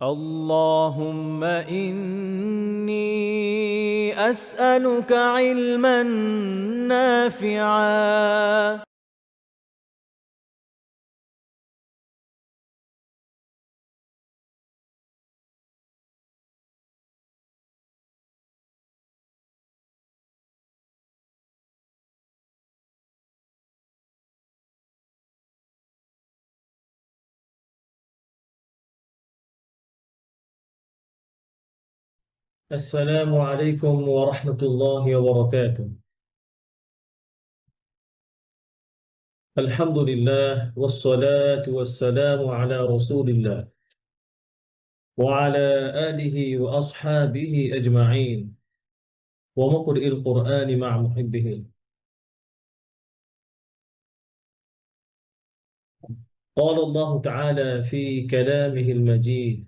اللهم إني أسألك علما نافعا السلام عليكم ورحمة الله وبركاته. الحمد لله والصلاة والسلام على رسول الله وعلى آله وأصحابه أجمعين ومقرئ القرآن مع محبه. قال الله تعالى في كلامه المجيد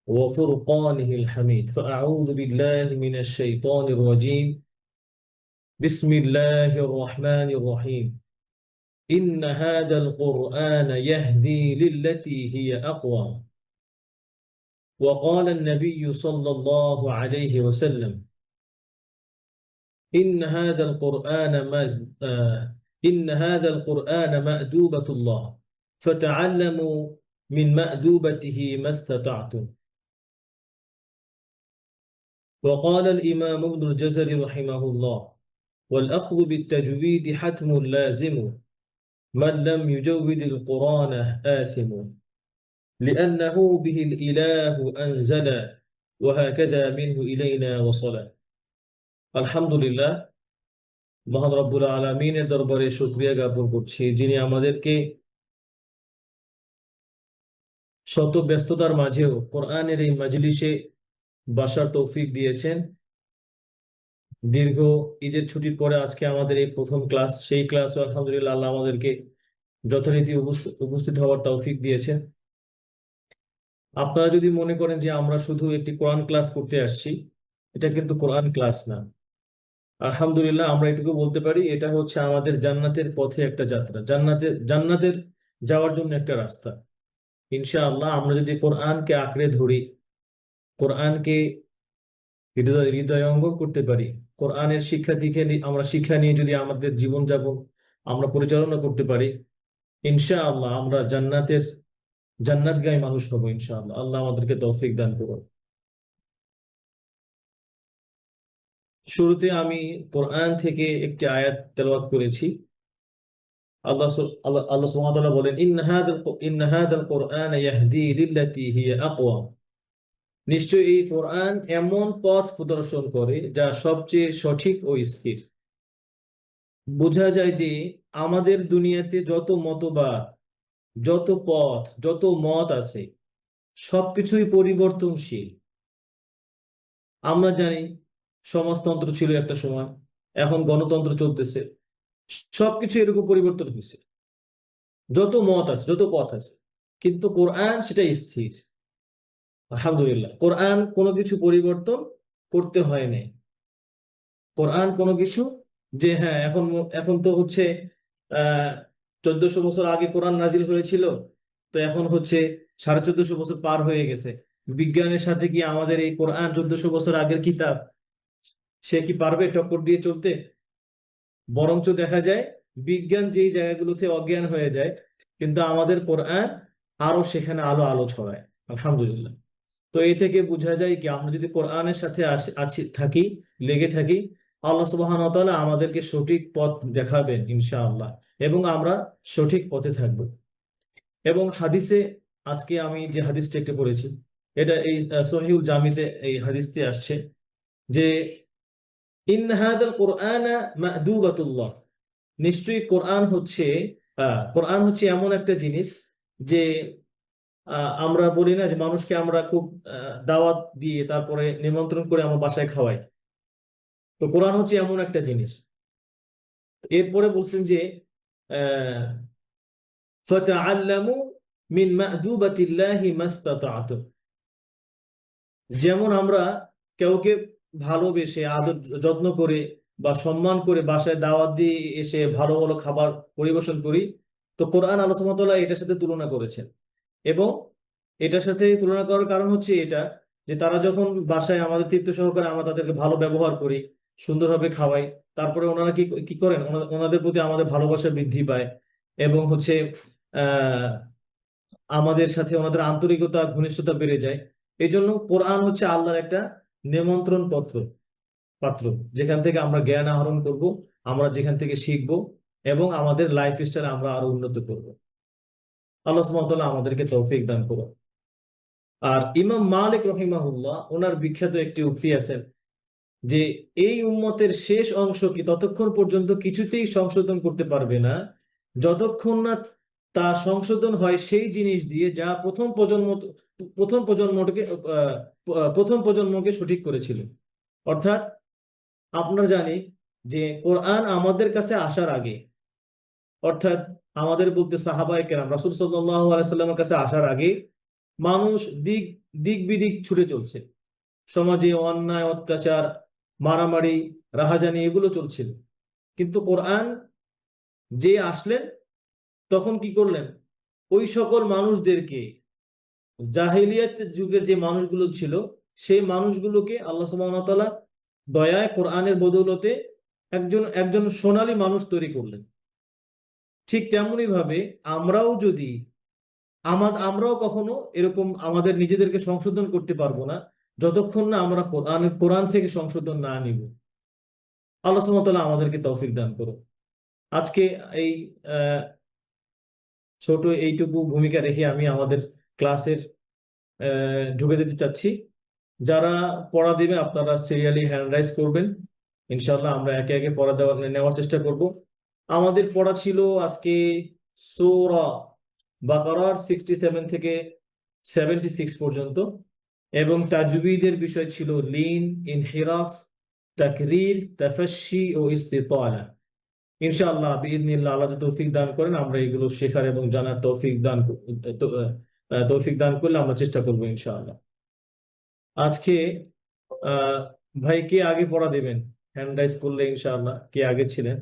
وفرقانه الحميد، فأعوذ بالله من الشيطان الرجيم. بسم الله الرحمن الرحيم. إن هذا القرآن يهدي للتي هي أقوى. وقال النبي صلى الله عليه وسلم: إن هذا القرآن إن هذا القرآن مأدوبة الله، فتعلموا من مأدوبته ما استطعتم. وقال الإمام ابن الجزري رحمه الله: والأخذ بالتجويد حتم لازم، من لم يجود القرآن آثم، لأنه به الإله أنزل، وهكذا منه إلينا وصل. الحمد لله। মহান রব্বুল আলামিনের দরবারে শুকরিয়া জ্ঞাপন করছি, যিনি আমাদেরকে শত ব্যস্ততার মাঝেও কোরআনের এই মাজলিসে বসার তৌফিক দিয়েছেন। দীর্ঘ ঈদের ছুটির পরে আজকে আমাদের এই প্রথম ক্লাস, সেই ক্লাসও আলহামদুলিল্লাহ আল্লাহ আমাদেরকে যথারীতি উপস্থিত হওয়ার তৌফিক দিয়েছেন। আপনারা যদি মনে করেন যে আমরা শুধু একটি কোরআন ক্লাস করতে আসছি, এটা কিন্তু কোরআন ক্লাস না। আলহামদুলিল্লাহ আমরা এটুকু বলতে পারি, এটা হচ্ছে আমাদের জান্নাতের পথে একটা যাত্রা, জান্নাতের যাওয়ার জন্য একটা রাস্তা। ইনশাআল্লাহ আমরা যদি কোরআনকে আঁকড়ে ধরি, কোরআনকে হৃদয়ঙ্গম করতে পারি, কোরআনের শিক্ষা দিকে আমরা শিক্ষা নিয়ে যদি আমাদের জীবনযাপন আমরা পরিচালনা করতে পারি, ইনশাআল্লাহ আমরা জান্নাতগামী মানুষ হবো ইনশাআল্লাহ। আল্লাহ আমাদেরকে তৌফিক দান করুন। শুরুতে আমি কোরআন থেকে একটি আয়াত তেলাওয়াত করেছি। আল্লাহ আল্লাহ আল্লাহ সুবহানাহু ওয়া তাআলা বলেন, ইন্না হাযাল কুরআন ইয়াহদি লিল্লাতী হিয়া আকওয়া। নিশ্চয়ই এই কোরআন এমন পথ প্রদর্শন করে যা সবচেয়ে সঠিক ও স্থির। বোঝা যায় যে আমাদের দুনিয়াতে যত মতবাদ, যত পথ, যত মত আছে, সবকিছুই পরিবর্তনশীল। আমরা জানি সমাজতন্ত্র ছিল একটা সময়, এখন গণতন্ত্র চলতেছে। সবকিছু এরকম পরিবর্তন হয়েছে, যত মত আছে, যত পথ আছে, কিন্তু কোরআন সেটা স্থির। আলহামদুলিল্লাহ, কোরআন কোনো কিছু পরিবর্তন করতে হয় নাই। কোরআন কোনো কিছু যে হ্যাঁ এখন এখন তো হচ্ছে 1400 বছর আগে কোরআন নাজিল হয়েছিল, তো এখন হচ্ছে 1450 বছর পার হয়ে গেছে। বিজ্ঞানের সাথে কি আমাদের এই কোরআন 1400 বছর আগের কিতাব, সে কি পারবে টক্কর দিয়ে চলতে? বরঞ্চ দেখা যায় বিজ্ঞান যেই জায়গাগুলোতে অজ্ঞান হয়ে যায়, কিন্তু আমাদের কোরআন আরো সেখানে আলো আলো ছড়ায়। আলহামদুলিল্লাহ। তো এই থেকে বোঝা যায় কি আমরা যদি কোরআনের সাথে থাকি, লেগে থাকি, আল্লাহ সুবহানাহু ওয়া তাআলা আমাদেরকে সঠিক পথ দেখাবেন ইনশাআল্লাহ, এবং আমরা সঠিক পথে থাকব। এবং হাদিসে আজকে আমি যে হাদিসটা একটু পড়েছি, এটা এই সহিহুল জামিতে এই হাদিসটি আসছে যে ইন হাযাল কুরআনা মা'দুবাতুল্লাহ। নিশ্চয়ই কোরআন হচ্ছে এমন একটা জিনিস যে আমরা বলি না যে মানুষকে আমরা খুব দাওয়াত দিয়ে তারপরে নিমন্ত্রণ করে আমরা বাসায় খাওয়াই। তো কোরআন হচ্ছে এমন একটা জিনিস। এরপরে বলছেন যে আহ ফাতাআল্লামু মিন মা'দুবাতিল্লাহি মাস্তাতা'তুম। যেমন আমরা কাউকে ভালোবেসে আদর যত্ন করে বা সম্মান করে বাসায় দাওয়াত দিয়ে এসে ভালো ভালো খাবার পরিবেশন করি, তো কোরআন আল্লাহ সুবহানাহু ওয়া তাআলা এটার সাথে তুলনা করেছেন। এবং এটার সাথে তুলনা করার কারণ হচ্ছে এটা যে তারা যখন বাসায় আমাদের তৃপ্ত সহকারে আমরা তাদেরকে ভালো ব্যবহার করি, সুন্দরভাবে খাওয়াই, তারপরে ওনারা কি কি করেন, ওনাদের প্রতি আমাদের ভালোবাসা বৃদ্ধি পায় এবং হচ্ছে আহ আমাদের সাথে ওনাদের আন্তরিকতা ঘনিষ্ঠতা বেড়ে যায়। এই জন্য কোরআন হচ্ছে আল্লাহর একটা নিমন্ত্রণ পাত্র, যেখান থেকে আমরা জ্ঞান আহরণ করব, আমরা যেখান থেকে শিখব এবং আমাদের লাইফ স্টাইল আমরা আরো উন্নত করব। আল্লাহ সুবহানাহু ওয়া তাআলা আমাদেরকে তৌফিক দান করুন। আর ইমাম মালিক রহিমাহুল্লাহ ওনার বিখ্যাত একটি উক্তি আছে যে এই উম্মতের শেষ অংশ কি ততক্ষণ পর্যন্ত কিছুতেই সংশোধন করতে পারবে না যতক্ষণ না তা সংশোধন হয় সেই জিনিস দিয়ে যা প্রথম প্রজন্মকে প্রথম প্রজন্মকে সঠিক করেছিল। অর্থাৎ আমরা জানি যে কোরআন আমাদের কাছে আসার আগে, অর্থাৎ আমাদের বলতে সাহাবায়ে কেরাম রাসূল সাল্লাল্লাহু আলাইহি সাল্লামের কাছে আসার আগে মানুষ দিক দিক বিদিক ছুটে চলছে, সমাজে অন্যায় অত্যাচার মারামারি রাহাজানি এগুলো চলছিল। কিন্তু কোরআন যে আসলেন তখন কি করলেন, ওই সকল মানুষদেরকে, জাহিলিয়াত যুগের যে মানুষগুলো ছিল সেই মানুষগুলোকে আল্লাহ সুবহানাহু ওয়া তাআলা দয়ায় কোরআনের বদৌলতে একজন একজন সোনালী মানুষ তৈরি করলেন। ঠিক তেমনি ভাবে আমরাও যদি আমরাও কখনো এরকম আমাদের নিজেদেরকে সংশোধন করতে পারবো না যতক্ষণ না আমরা কোরআন থেকে সংশোধন না নিব। আল্লাহ সুবহানাহু ওয়া তাআলা আমাদেরকে তৌফিক দান করুন। আজকে এই আহ, ছোট এইটুকু ভূমিকা রেখে আমি আমাদের ক্লাসের ঢুকে দিতে চাচ্ছি। যারা পড়া দিবেন আপনারা সিরিয়ালি হ্যান্ড রাইজ করবেন, ইনশাআল্লাহ আমরা একে একে পড়া নেওয়ার চেষ্টা করব। আমাদের পড়া ছিল আজকে সূরা বাকারার 67 থেকে 76 পর্যন্ত, এবং তাজউীদের বিষয় ছিল লিন, ইনহিরাফ, তাকরীর, তাফাশশি ও ইস্তিতালা। ইনশাআল্লাহ বিইذনিল্লাহ আল্লাহ যদি তৌফিক দান করেন আমরা এগুলো শেখার এবং জানার তৌফিক দান করলে আমরা চেষ্টা করবো ইনশাআল্লাহ। আজকে আহ ভাই কে আগে পড়া দেবেন, হ্যান্ড রাইজ করলে ইনশাআল্লাহ কে আগে ছিলেন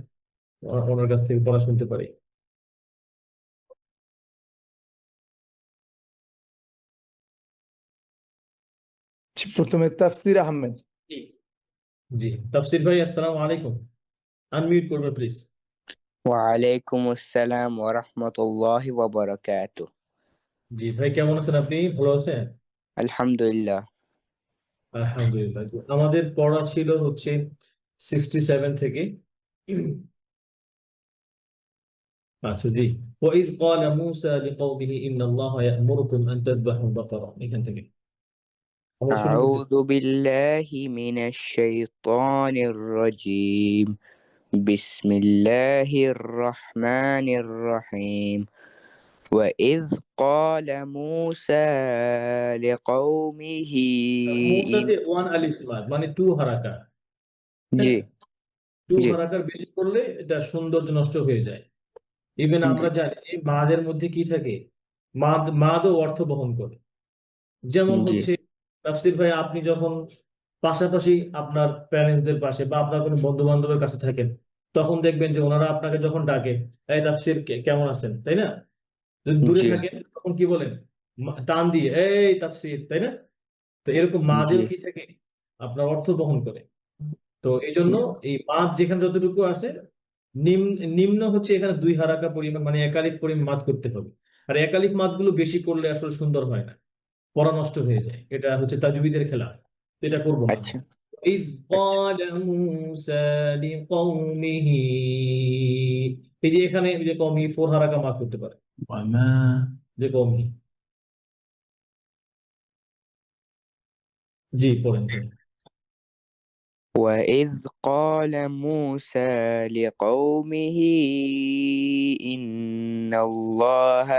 ওনার কাছ থেকে পড়া শুনতে পারি। প্রথমে তাফসীর আহমেদ। জি, তাফসীর ভাই আসসালামু আলাইকুম, আনমিউট করবে প্লিজ। ওয়ালাইকুম আসসালাম ওয়া রাহমাতুল্লাহি ওয়া বারাকাতুহু। জি ভাই, কেমন আছেন আপনি, ভালো আছেন? আলহামদুলিল্লাহ। আলহামদুলিল্লাহ। আমাদের পড়া ছিল হচ্ছে 67 থেকে। আচ্ছা জি, وإذ قال موسى لقومه إن الله يأمركم أن تذبحوا بقرة, এখান থেকে আমরা শুরু করতে। أعوذ بالله من الشيطان الرجيم. بسم الله الرحمن الرحيم. وإذ قال موسى لقومه মুসাতে ওয়ান আলিফ মাদ মানে টু হারাকা, জি টু জি হারাকার বেশি করলে এটা সৌন্দর্য নষ্ট হয়ে যায়। ইভেন জি আমরা জানি যে মাদের মধ্যে কি থাকে, মাদও অর্থ বহন করে। যেমন জি হচ্ছে তাফসীর ভাই, আপনি যখন পাশাপাশি আপনার প্যারেন্টসদের পাশে বা আপনার কোনো বন্ধু বান্ধবের কাছে থাকেন, তখন দেখবেন যে ওনারা আপনাকে যখন ডাকে, এই তাফসীর কেমন আছেন, তাই না? যদি দূরে জি থাকেন তখন কি বলেন, টান দিয়ে এই তাফসীর, তাই না? তো এরকম জি মাদেও কি থাকে, আপনার অর্থ বহন করে। তো এই জন্য এই মাদ যেখানে যতটুকু আছে, নিম্ন নিম্ন হচ্ছে এখানে দুই হারাকা পরিমাণ মানে একালিফ পরিমাণ মাদ করতে হবে। আর একালিফ মাদ গুলো বেশি করলে আসলে সুন্দর হয় না, পড়া নষ্ট হয়ে যায়, এটা হচ্ছে তাজউীদের খেলাফ, তো এটা করবো না। আচ্ছা إذ আচ্ছা قال موسى لقومه, এই যে এখানে এই যে কওমি ফোর হারাকা মার্ক করতে পারে, ওয়ামা, যে কওমি। জি পড়েন পড়েন। وإذ قال موسى لقومه إن الله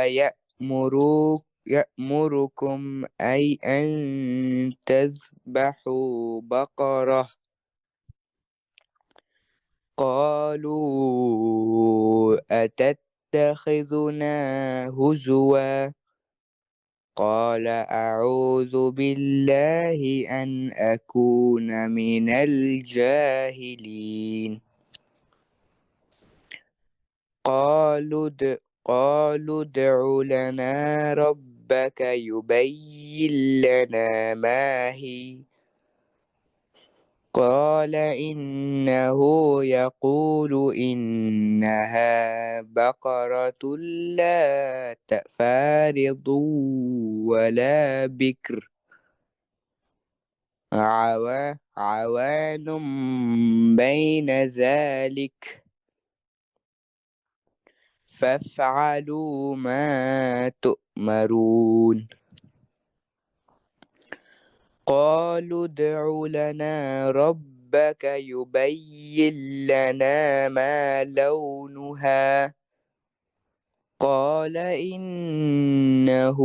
يأمركم أن تذبحوا بقرة. قالوا أتتخذنا هزوا. قال أعوذ بالله أن أكون من الجاهلين. قالوا ادع لنا ربك يبين لنا ما هي قال إنه يقول إنها بقرة لا فارض ولا بكر عوان بين ذلك فافعلوا ما تؤمرون قالوا ادع لنا ربك يبين لنا ما لونها قال إنه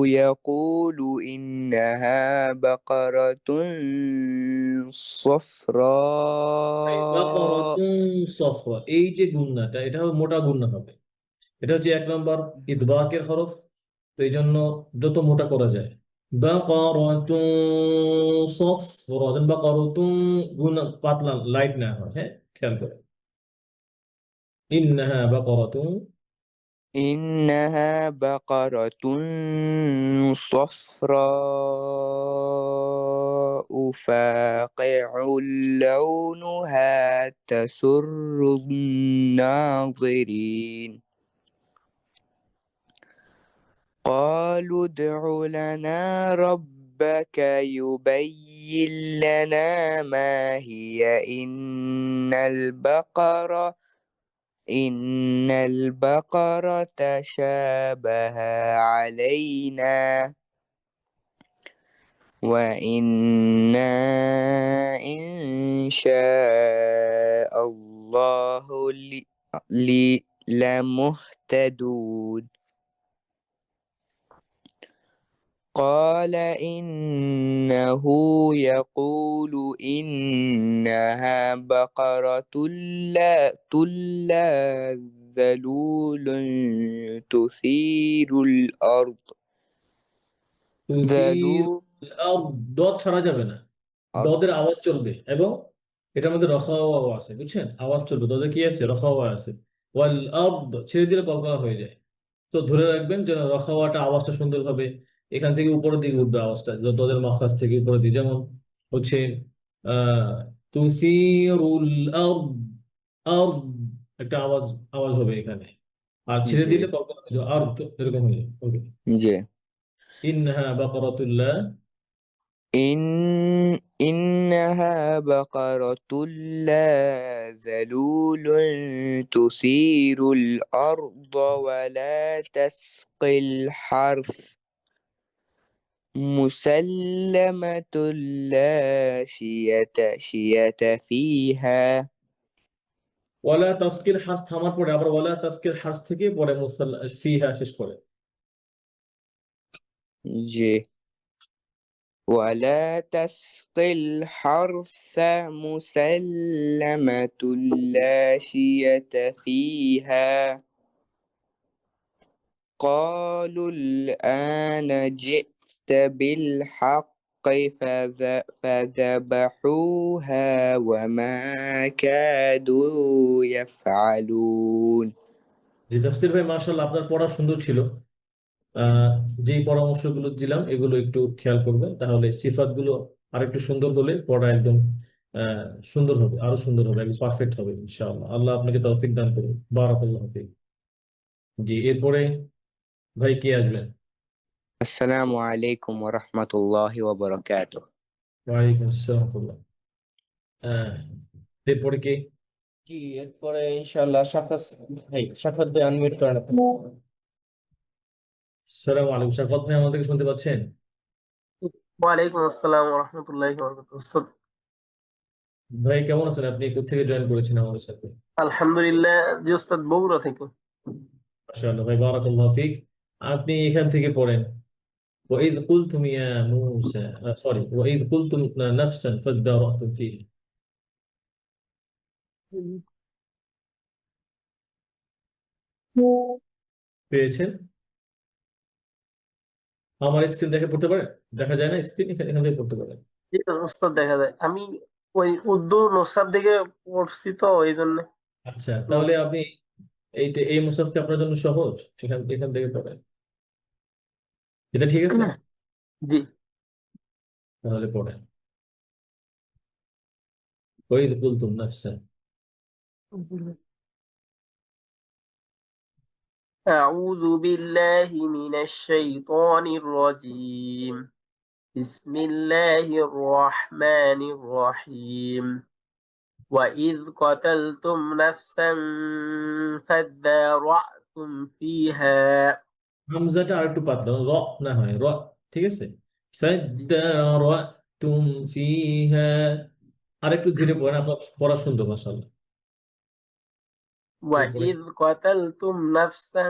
يقول إنها بقرة صفراء বাকারাতুন সফরা, এই যে গুন্নাটা এটা হবে মোটা গুন্না হবে। এটা হচ্ছে 1 নম্বর ইদবাকের হরফ, তো এই জন্য যত মোটা করা যায়। বাকারাতুন সফরা, যেন বাকারাতুন গুন্না পাতলা লাইট না হয়, হ্যাঁ খেয়াল করে। ইন্নাহা বাকারাতুন إنها بقرة صفراء فاقع لونها تسر الناظرين قالوا ادع لنا ربك يبين لنا ما هي إن البقرة شابه علينا وإنا إن شاء الله لمهتدون قال إنه يقول إنها بقرة لا ذلول تثير الأرض তুসির ذلول দদ ছাড়া যাবে না, أرض দদের আওয়াজ চলবে, এবং এটার মধ্যে রখাওয়া আছে, বুঝছেন? আওয়াজ চলবে, দদে কি আছে? রখাওয়া আছে। ওয়াল আরদ ছেড়ে দিলে কলকলা হয়ে যায়। তো ধরে রাখবেন যেন রখাওয়াটা আওয়াজটা সুন্দরভাবে এখান থেকে উপরের দিকে উঠবে, আওয়াজটা দদের মাখরাজ থেকে উপরের দিকে, যেমন হচ্ছে আহ তুসিরুল আরদ, আরদ একটা আওয়াজ আওয়াজ হবে এখানে, আর ছেড়ে জি দিলে কলকলা হয়ে যাবে, আরদ এরকম হয়ে যাবে। ওকে। জি ইন্নাহা বাকারাতুল্লাহ إنها بقرة لا ذلول تثير الأرض ولا تسقي الحرث مسلمة لا شية فيها ওয়ালা তাসকিল হার্স থামার পরে আবার ওয়ালা তাসকিল হার্স থেকে পরে মুসাল্লা ফিহা শেষ করে। جي ولا تسقي الحرث مسلمة لا شية فيها قالوا الآن جئت بالحق فذبحوها وما كادوا يفعلون জি তাফসীর ভাই, মাশাআল্লাহ আপনার পড়া সুন্দর ছিল। আহ যেই পরামর্শগুলো দিলাম এগুলো একটু খেয়াল করবেন, তাহলে সিফাতগুলো আরেকটু সুন্দর হলে পড়া একদম আহ সুন্দর হবে, আরো সুন্দর হবে, একদম পারফেক্ট হবে ইনশাআল্লাহ। আল্লাহ আপনাকে তৌফিক দান করুন। বারাকাল্লাহু ফিক। জি, এরপরে ভাই কে আসবেন? السلام عليكم ورحمة الله وبركاته ওয়ালাইকুম আসসালাম ওয়া রাহমাতুল্লাহ। আহ এরপরে কে? জি, এরপরে ইনশাআল্লাহ সাফাত ভাই আনমিউট করেন আপনি। আসসালামু আলাইকুম। শাফাত ভাই আমাদেরকে শুনতে পাচ্ছেন? ওয়ালাইকুম আসসালাম ওয়া রাহমাতুল্লাহি ওয়া বারাকাতুহু। উস্তাদ, ভাই কেমন আছেন? আপনি কোথা থেকে জয়েন করেছেন আমাদের সাথে? আলহামদুলিল্লাহ, জি উস্তাদ, বগুড়া থেকে। মাশাআল্লাহ ভাই, বারাকাল্লাহু ফিক। আপনি এখান থেকে পড়েন। وإذ قلتم يا موسى سوري وإذ قلتم نفسا فادارأتم فيها। পেয়েছেন? আমার স্ক্রিন দেখে পড়তে পারেন? দেখা যায় না স্ক্রিন? এখান এখান থেকে পড়তে পারেন। জি উস্তাদ, দেখা যায়। আমি ওই উর্দু নসাব দিকে পড়ছি তো, এই জন্য। আচ্ছা, তাহলে আপনি এই মুসাফটি আপনার জন্য সহজ, এখান এখান থেকে পড়েন। এটা ঠিক আছে? জি। তাহলে পড়েন। ওয়াইদ কুলতুম নাফসা। أعوذ بالله من الشيطان الرجيم. بسم الله الرحمن الرحيم. وإذ قتلتم نفسا فادارأتم فيها. হামজাটা আর একটু পাতলা, র না হয় র, ঠিক আছে? ফাদ্দারাতুম ফিহা, আর একটু ধীরে পড়েন, আপনার পড়া সুন্দর মাশাআল্লাহ। এরপরে وإذ قتلتم نفسا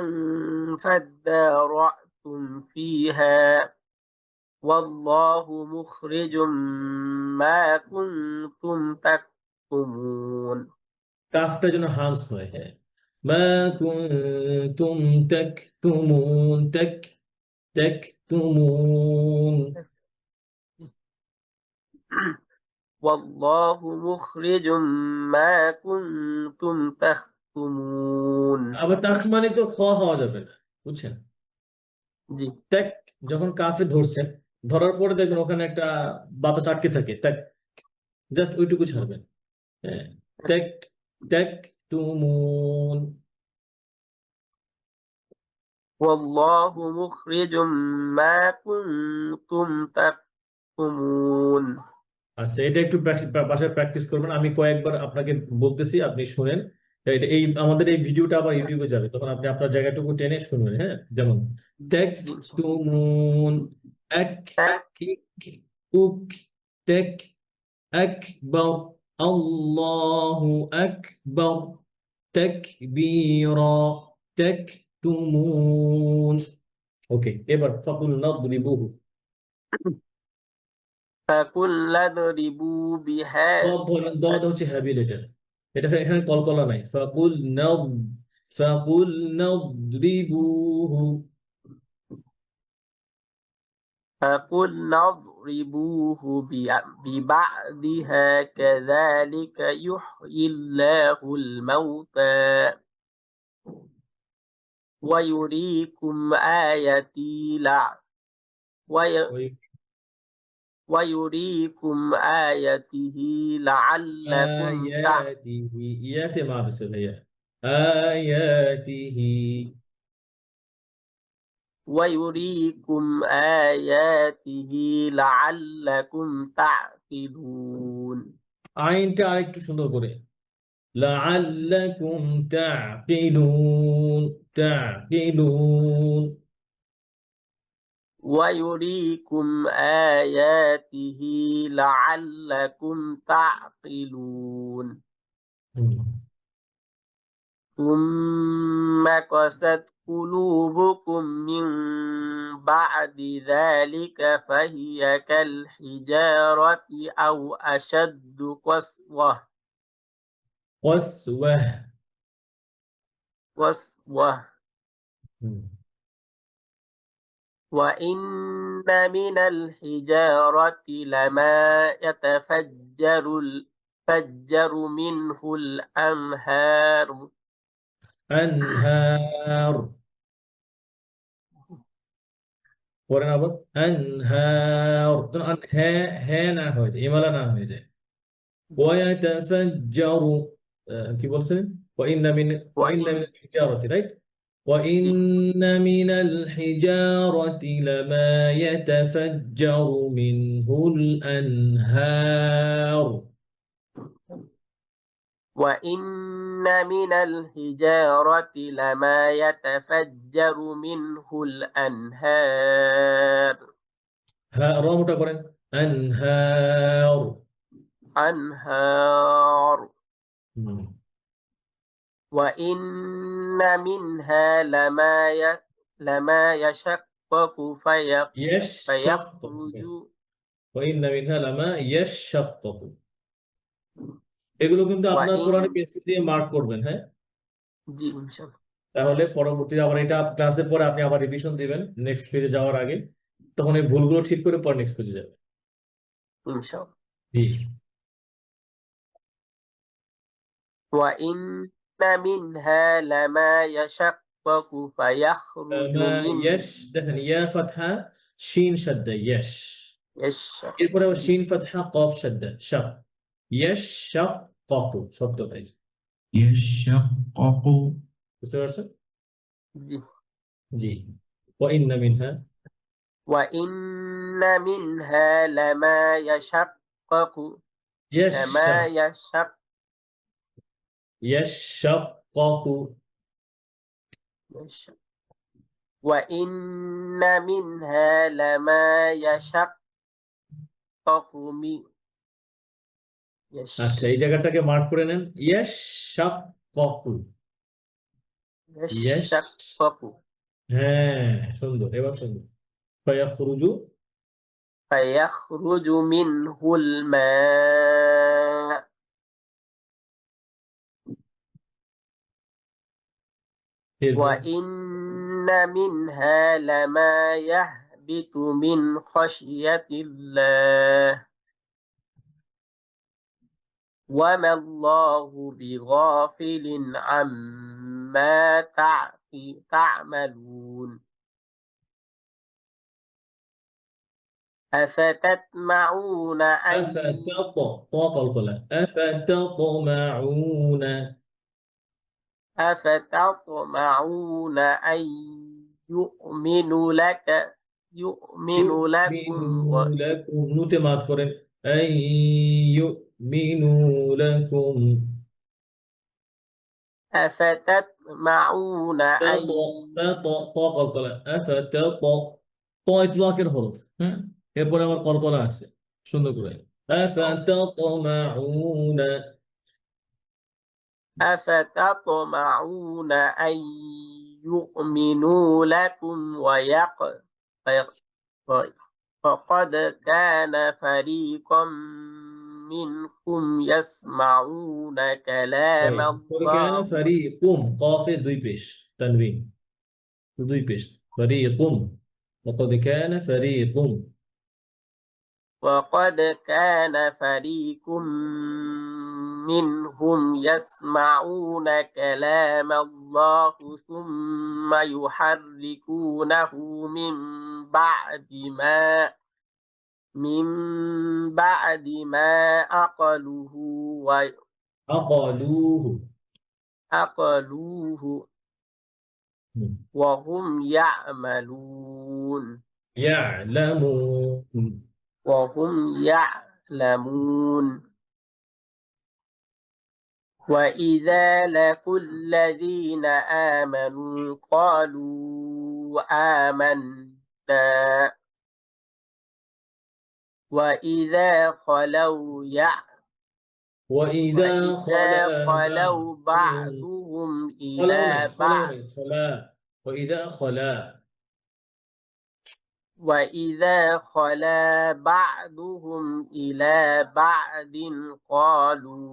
فادارأتم فيها والله مخرج ما كنتم تكتمون. কাফটা যেন হামস হয়, হ্যাঁ। মা কুনতুম তাকতুমুন, তাকতুমুন। والله مخرج ما كنتم تكتمون. আবার তাখ মানে তো খ হওয়া যাবে না, বুঝছেন? জি। তাক যখন কাফে ধরছেন, ধরার পরে দেখবেন ওখানে একটা বাতাস আটকে থাকে, তাক, জাস্ট ওইটুকু ছাড়বেন, হ্যাঁ। তাক তাকতুমুন। والله مخرج ما كنتم تكتمون. আচ্ছা, এটা একটু বাসায় প্র্যাকটিস করবেন। আমি কয়েকবার আপনাকে বলতেছি, আপনি শুনেন। এই আমাদের এই ভিডিওটা আবার ইউটিউবে যাবে, তখন আপনি আপনার জায়গাটুকু টেনে শুনবেন, হ্যাঁ। যেমন তেক তুমুন, এক, ইক, উক, তেক, আকবার, আল্লাহু আকবার, তাকবীরা, তাকতুমুন। ওকে, এবার ফাকুল নাদরিবুহু। فقل اضربوا بها. দদ হচ্ছে হ্যাভি লেটার, এটা এখানে কলকলা নাই। ফাকুল নাদরিবুহু। فقلنا اضربوه ببعضها كذلك يحيي الله الموتى ويريكم آياتي ويريكم آياته لعلكم আয়াতিহি, ইয়াতে মা দিছে ভাইয়া, আয়াতিহি। ويريكم آياته لعلكم تعقلون. আইনটা আরেকটু সুন্দর করে, লাআল্লাকুম তা'কিলুন, তা'কিলুন। ويريكم آياته لعلكم تعقلون. ثم قست قلوبكم من بعد ذلك فهي كالحجارة أو أشد قسوة. قسوة. وإن من الحجارة لما يتفجر منه الأنهار. আনহার, পরে আবার আনহার, হ্যাঁ হ্যাঁ না হয়ে যায়, ইমালা না হয়ে যায়। ওয়ায়াতাফাজ্জারু, কি বলছেন? ওয়াইন্না মিনাল হিজারাতি, রাইট? ওয়াইন্না মিনাল হিজারাতি লামা ইয়াতাফাজ্জারু মিনহুল আনহার। وإن من الحجارة لما يتفجر منه الأنهار. হ্যাঁ, র মোটা করেন, আনহার। أنهار. وإن منها لما يشقق فيخرج. ওয়াইন্না মিনহা লামা ইয়াশাক্কাকু। এগুলো কিন্তু আপনার কোরআনে পেজ দিয়ে মার্ক করবেন, হ্যাঁ। জি ইনশাআল্লাহ। তাহলে পরবর্তীতে আবার এটা ক্লাসের পরে আপনি আবার রিভিশন দিবেন নেক্সট পেজে যাওয়ার আগে, তখন এই ভুলগুলো ঠিক করে পরে নেক্সট পেজে যাবেন। ইনশাআল্লাহ। জি। وإن منها لما يشقق فيخرج মা من ইয়াশ, দেখেন ইয়া ফাতহা শিন শাদ্দা ইয়াশ, يشق এরপরে আবার শিন ফাতহা কফ শাদ্দা শাক, ইয়াশ শাক ককু শব্দ ভাই, يشقق বুঝতে পারছেন? জি, ওয়া ইন্না মিনহা, وإن منها لما يشقق ইয়াশ لما يشق ইয়াশ শাক ককু, يشق وإن منها لما يشقق من আচ্ছা এই জায়গাটাকে মার্ক করে নেন, ইয়াশ শাক ককু, ইয়াশ, يشقق হ্যাঁ সুন্দর, এবার সুন্দর, ফায়াখরুজু, فيخرج منه الماء এরপর وإن منها لما يهبط من خشية الله وما الله بغافل عما تعملون أفتطمعون أن أفتطمعون أن يؤمنوا لكم নুতে মাত করেন, ইউমিনু লাকুম, أفتطمعون أن কলকলা, ত ইতলাকের হরফ, হ্যাঁ, এরপরে আমার কলকলা আছে, সুন্দর করে, আফাতাতমাউনা, أفتطمعون أن يؤمنوا لكم فقد كان فريقا منكم يسمعون كلام كان الله فريق قاف দুই পেশ তানবিন, দুই পেশ, فريق وقد كان فريق، وقد كان فريق منهم يسمعون كلام الله ثم يحرفونه من بعد ما عقلوه عقلوه وهم يعلمون وإذا لقوا الذين آمنوا قالوا آمنا وإذا خلوا بعضهم إلى بعض وإذا خلا بعضهم إلى بعض قالوا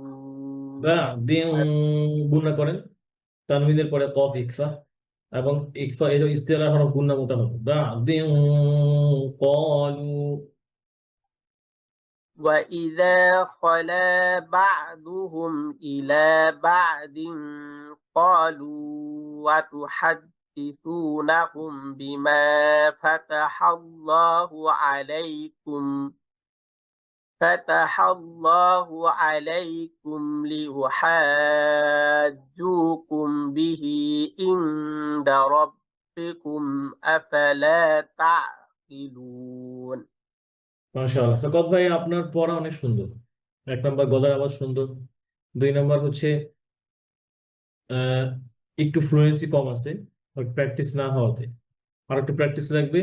গুণা করেন, তানবিনের পরে কফ ইকফা, এবং ইকফা এর ইস্তেলার হরফ গুণা মোটা হবে, বাদিন ক্বালু, وإذا خلا بعضهم إلى بعض قالوا وتحدثونهم بما فتح الله عليكم ليحاجوكم به عند ربكم أفلا تعقلون মাশাআল্লাহ। সাকাত ভাই আপনার পড়া অনেক সুন্দর, এক নম্বর গলার আওয়াজ সুন্দর, দুই নম্বর হচ্ছে একটু ফ্লুয়েন্সি কম আছে প্র্যাকটিস না হওয়াতে, আর একটু প্র্যাকটিস লাগবে,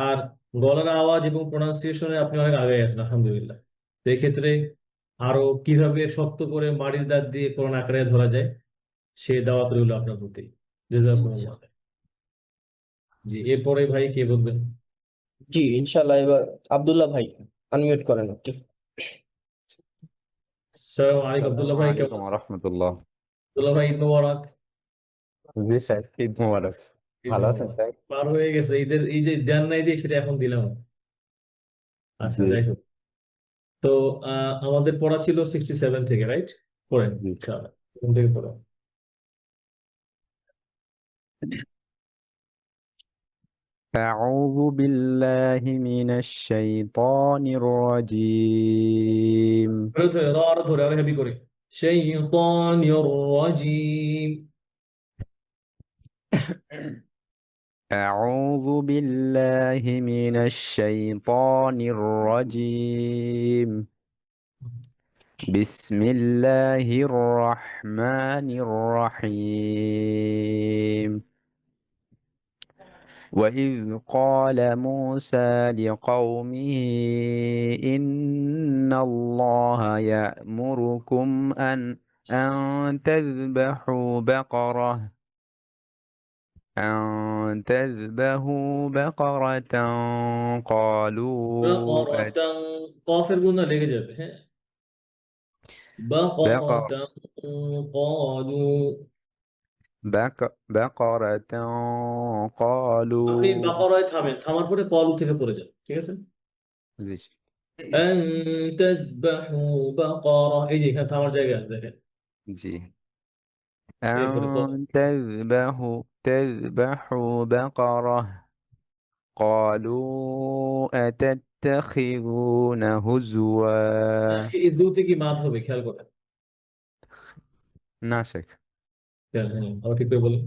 আর গলার আওয়াজ এবং প্রোনাউন্সিয়েশনে আপনি অনেক আগে আছেন আলহামদুলিল্লাহ। তো এক্ষেত্রে আরো কিভাবে শক্ত করে মাড়ির দাঁত দিয়ে কোরআন আঁকড়ে ধরা যায় সে দাওয়াত রইল আপনার প্রতি, জাযাকুমুল্লাহ। জি, এরপরে ভাই কে বলবেন? জি ইনশাল্লাহ, এবার আব্দুল্লাহ ভাই আনমিউট করেন একটু। আসসালামু আলাইকুম আব্দুল্লাহ ভাই, কেমন আসসালামু আলাইকুম আছেন? রহমতুল্লাহ। আব্দুল্লাহ ভাই ঈদ মোবারক। জি স্যার, ঈদ মোবারক। ঈদ ভালো আছেন মোবারক। স্যার? পার হয়ে গেছে ঈদের, এই যে দেন নাই যে সেটা এখন দিলাম। আচ্ছা জি যাই হোক, তো আমাদের পড়া ছিল 67 থেকে, রাইট? পড়েন জি। ইনশাআল্লাহ, এখান থেকে পড়েন। أعوذ بالله من الشيطان الرجيم ধরে ধরে র আর ধরে আর হেভি করে শাইতানির রাজিম أعوذ بالله من الشيطان الرجيم بسم الله الرحمن الرحيم وإذ قال موسى لقومه إن الله يأمركم أن تذبحوا بقرة قالوا বাকারাতান কফের গুণা লেগে যাবে হ্যাঁ بقر বাকারাতান ক্বালু بقرة আপনি قالوا বাকারায় থামেন থামার পরে কলু থেকে পড়ে যান ঠিক আছে زيش. আন তাযবাহু বাকারা এই যে এখানে থামার জায়গা আছে দেখেন جي এরপরে أن تذبحوا بقرة قالوا أتتخذون هزوا এই দুতে কি মাদ হবে খেয়াল করেন ناشك খেয়াল হ্যাঁ আবার ঠিক করে বলেন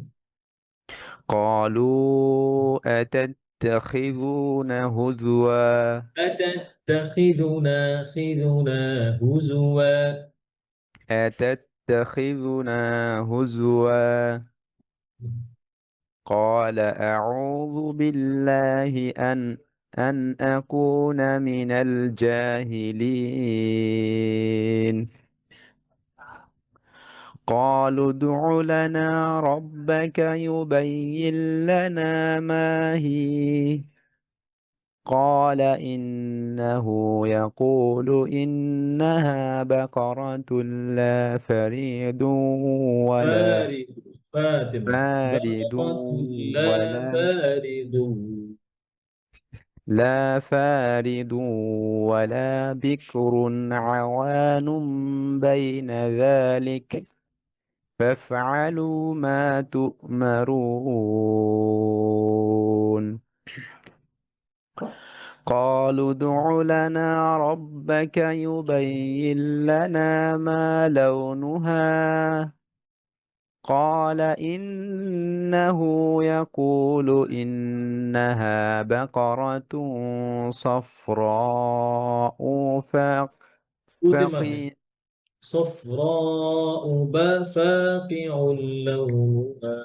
قالوا أتتخذون هزوا أتتخذنا هزوا أتتخذنا هزوا قال أعوذ بالله أن أكون من الجاهلين قالوا ادع لنا ربك يبين لنا ما هي قال إنه يقول إنها بقرة لا فريد ولا فارد فاتمة فارد بقرة ولا لا فارد ولا بكر عوان بين ذلك فافعلوا ما تؤمرون قالوا ادع لنا ربك يبين لنا ما لونها قال إنه يقول إنها بقرة صفراء أتمة فقيع صفراء فاقع لونها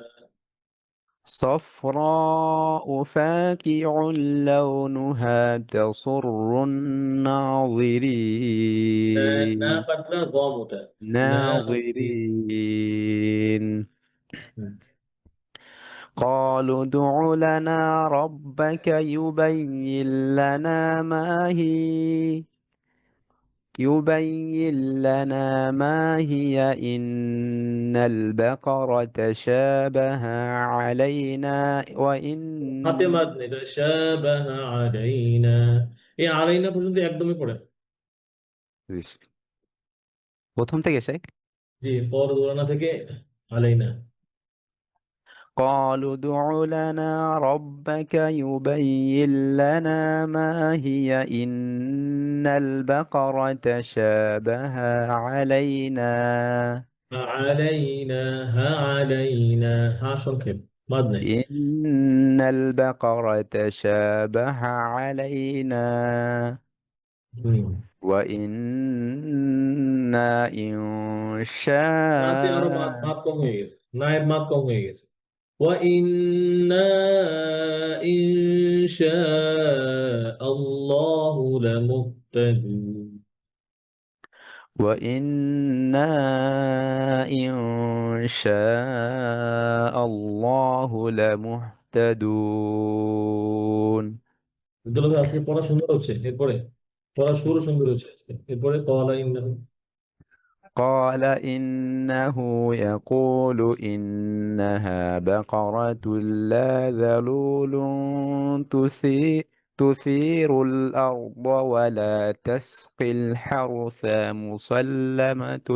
صفراء فاقع لونها تسر الناظرين ناقة ضامة ناظرين قالوا ادع لنا ربك يبين لنا ما هي إن البقرة شابه علينا হাতে وإن মাদ নেই শাবাহ আলাইনা এই আলাইনা পর্যন্ত একদমই পড়ে না। প্রথম থেকে শেখ জি পর দোলানা থেকে আলাইনা قالوا ادع لنا ربك يبين لنا ما هي إن البقرة شابه علينا আলাইনা হা সংক্ষেপ মাদ নেই إن البقرة شابه علينا হুম وإنا إن নাতে আরো মাদ شاء মাদ কম হয়ে গেছে নায়েব মাদ কম হয়ে গেছে وإنا إن شاء الله لمهتدون وإنا إن شاء الله لمهتدون বিদ্যালয়ে আজকে পড়া সুন্দর হচ্ছে এরপরে পড়া শুরু সুন্দর হচ্ছে আজকে এরপরে কলা ইন্নাহু قال إنه يقول إنها بقرة لا ذلول تثير الأرض ولا تسقي الحرث مسلمة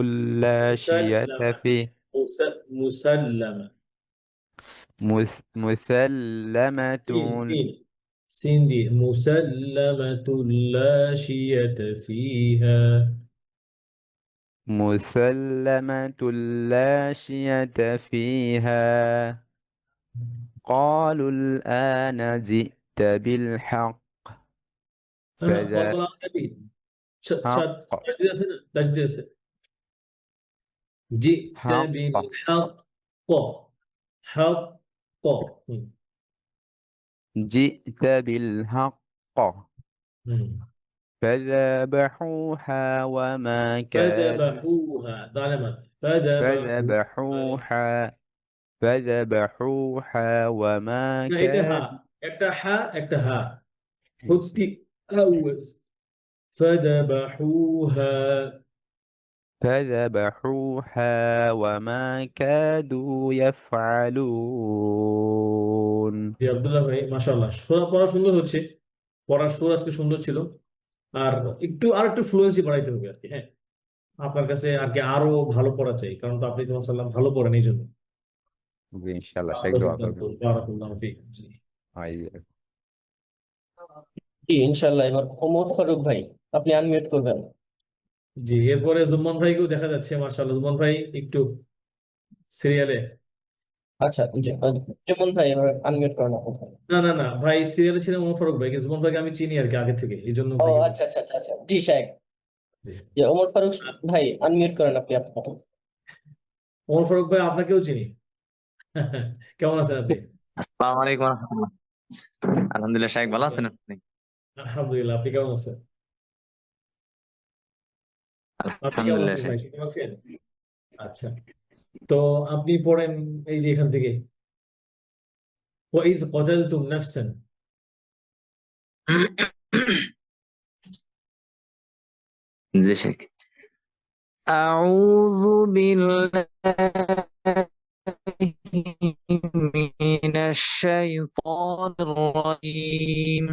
لا شية مسلمة فيه مسلمة مسلمة সিন সিন দিয়ে মুসাল্লামাতুল লা শিয়াতা ফিহা مسلمة لا شية فيها قالوا الآن جئت بالحق فذا বলা যাবে সাত حق তাসদিদ আছে না তাসদিদ আছে জিতা বিল حق হক হুম جئت بالحق হুম فذبحوها وما كادوا فذبحوها ظالما فذبحوها وما না এটা হা كادوا একটা হা একটা হা হুত্তি আওয়াজ فذبحوها فذبحوها وما كادوا يفعلون জি আব্দুল্লাহ ভাই মাশাআল্লাহ পড়া সুন্দর হচ্ছে পড়ার সুর আজকে সুন্দর ছিল আর একটু ফ্লুয়েন্সি বাড়াইতে হবে আর কি হ্যাঁ আপনার কাছে আর কি আরো ভালো পড়া চাই কারণ তো আপনি তো মাশাআল্লাহ ভালো পড়েন এই জন্য إن شاء الله شيخ دعاء করবেন বারাকাল্লাহু ফিকুম জি أيوة. জি ইনশাল্লাহ। এবার ওমর ফারুক ভাই, আপনি আনমিউট করবেন। জি এরপরে জুম্মান ভাইকেও দেখা যাচ্ছে মাশাআল্লাহ জুম্মান ভাই একটু সিরিয়ালে আচ্ছা, যেমন ভাই এবার আনমিউট করেন আপনি। না ভাই সিরিয়ালে ছিলেন ওমর ফারুক ভাই জুম্মান ভাইকে আমি চিনি আর কি আগে থেকে এই জন্য ও ভাই আচ্ছা আচ্ছা আচ্ছা আচ্ছা, জি শায়েখ। জি। যে ওমর ফারুক ভাই আনমিউট করেন আপনি আপনার। ওমর ফারুক ভাই আপনাকেও চিনি কেমন আছেন আপনি আসসালামু আলাইকুম রহমতুল্লাহ। আলহামদুলিল্লাহ, শাহেক ভালো আছেন আপনি? আলহামদুলিল্লাহ আপনি কেমন আছেন আপনি কেমন আলহামদুলিল্লাহ আছেন ভাই শাহেক। শুনতে পাচ্ছেন আচ্ছা তো আপনি পড়েন এই যে এখান থেকে وإذ قتلتم نفسا জি শাহেক। أعوذ بالله من الشيطان الرجيم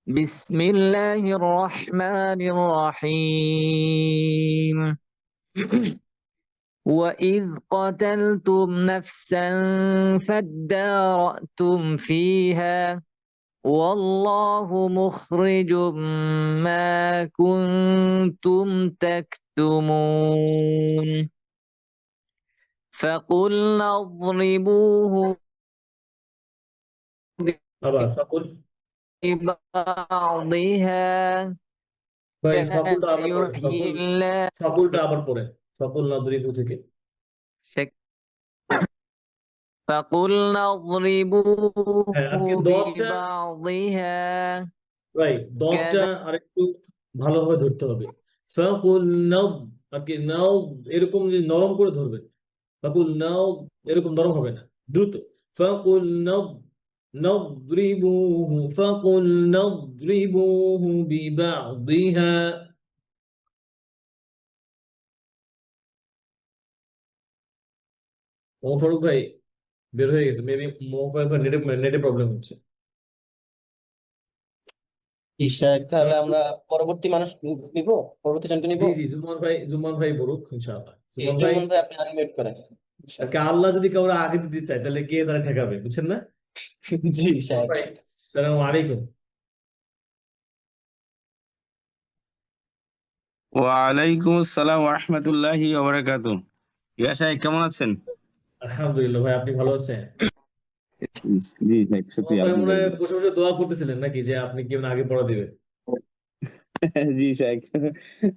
بسم الله الرحمن الرحيم وإذ قتلتم نفسا فادارأتم فيها والله مخرج ما كنتم تكتمون فقلنا اضربوه আবার ফাকুল ببعضها ভাই ফাকুলটা আবার পড়েন يحيي الله ফাকুলটা আবার পড়েন ফাকুল নাদরিবু থেকে شك فقلنا اضربوه হ্যাঁ আজকে দবটা ببعضها ভাই দবটা আরেকটু ভালোভাবে ধরতে হবে ফাকুল নাদ আর কি নাও এরকম যে নরম করে ধরবেন ফাকুল নাও এরকম নরম হবে না দ্রুত ফাকুল নাদ নাদরিবুহু ফাকুল নাদরিবুহু বিবা'দিহা ওমর ফারুক ভাই বের হয়ে গেছে মেবি মোবাইল বা নেটে প্রবলেম হচ্ছে জি শায়েখ, তাহলে আমরা পরবর্তী মানুষ নিব, পরবর্তী জনকে নিব। জি জুম্মান ভাই বলুক ইনশাআল্লাহ জি, জুম্মান ভাই যেমন ভাই আপনি আনমিউট করেন। তাকে আল্লাহ যদি কাউরে আগে দিতে চায় তাহলে কে তারা ঠেকাবে বুঝছেন না জি শায়েখ। ভাই সালাম আলাইকুম ওয়ালাইকুম আসসালাম ওয়া রাহমাতুল্লাহি ওয়া বারাকাতুহু। ইয়া শাহেখ কেমন আছেন? আলহামদুলিল্লাহ ভাই আপনি ভালো আছেন জি শাহেখ, সত্যি ভাই মনে হয় আলহামদুলিল্লাহ। বসে বসে দোয়া করতেছিলেন নাকি যে আপনি কেমন আগে পড়া দিবে জি শাহেখ,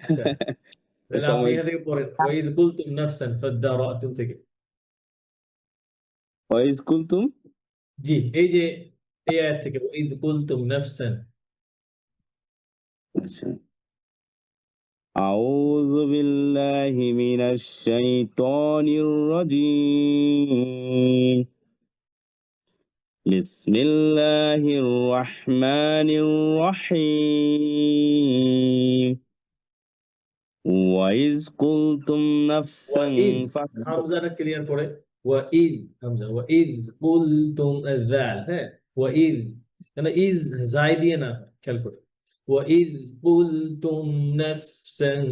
আচ্ছা তাহলে আপনি সময় এখান থেকে পড়েন ওয়াইদ কুলতুম নাফসান ফাদারাতুম থেকে ওয়াইজ কুলতুম। জি এই যে এই আয়াত থেকে ওয়াইদ কুলতুম নাফসান আচ্ছা, আউযু বিল্লাহি মিনাশ শাইতানির রাজীম। বিসমিল্লাহির রহমানির রহিম। ওয়াইজ কুলতুম নাফসান ওয়াইদ হামজাটা ক্লিয়ার করে ওয়াইদ হামজা ওয়াইদ কুলতুম আযাল হ্যাঁ ওয়াইদ মানে ইজ জাই দিয়ে না খেয়াল করে ওয়াইদ কুলতুম নাফসান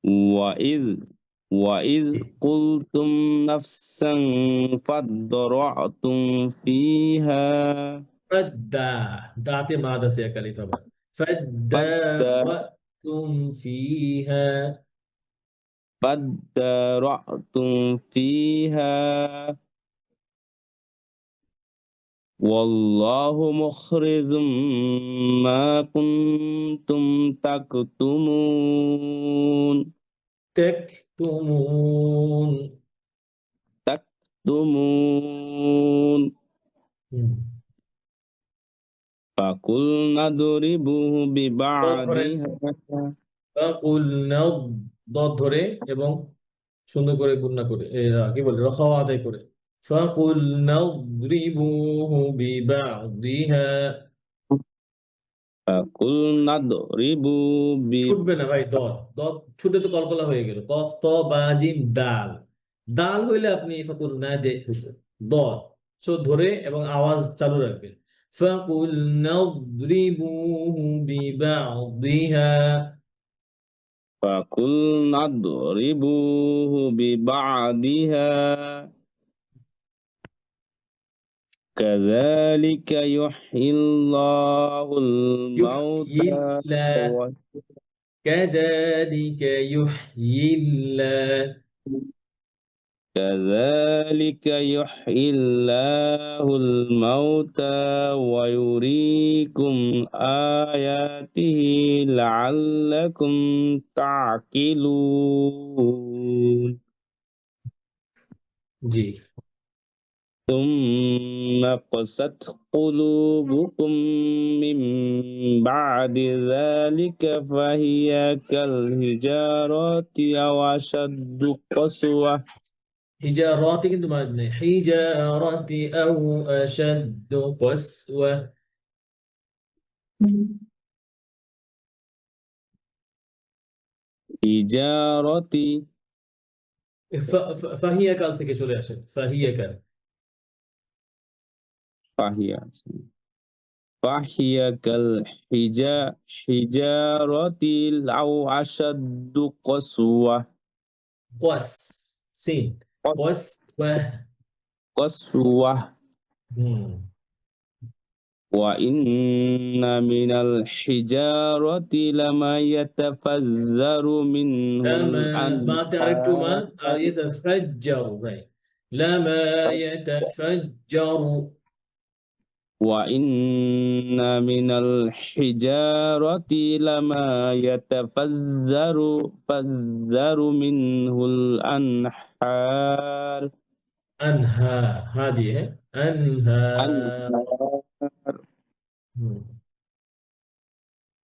ওয়াইজ وإذ قلتم نفسا فادرأتم فيها ফাদ্দা দাতে মাদ আছে এক আলিফ আবার ফাদ্দারাতুম ফিহা فادرأتم فيها والله مخرج ما كنتم تكتمون তাকতুমুন تكتمون হুম। فقلنا اضربوه ধরেন ببعضها ফাকুলনা দদ ধরে এবং সুন্দর করে গুণনা করে কি বলে রখাও আদায় করে ফাকুলনা দ্রিবুহু বিবাদিহা فقلنا اضربوا ছুটবে না ভাই দদ দদ ছুটে তো কলকলা হয়ে গেল কফ ত বা জিম দাল দাল হইলে আপনি ফাকুলনা দে দদ সো ধরে এবং আওয়াজ চালু রাখবেন ফাকুলনা দ্রিবুহু বিবাদিহা فقلنا اضربوه ببعضها كذلك يحيي الله الموتى يحيي كذلك يحيي الله كذلك يحيي الله الموتى ويريكم آياته لعلكم تعقلون জি ثم قست قلوبكم من بعد ذلك فهي كالحجارة أو أشد قسوة হিজারাতি কিন্তু মানে নেই হিজারাতি আও আশাদ্দু কসওয়া حجارة ফাহিয়া কাল থেকে চলে আসে ফাহিয়া কাল فهي فهي كالحجارة أو أشد قسوة কস সিন কসওয়া قسوة হুম وإن من الحجارة لما يتفجر منه লামা মাতে আরেকটু মা الأنهار আর ইয়াতাফাজ্জারু ভাই লামা ইয়াতাফাজ্জারু وإن من الحجارة لما يتفجر منه الأنهار আনহা হা দিয়ে হ্যাঁ আনহা أنهار হুম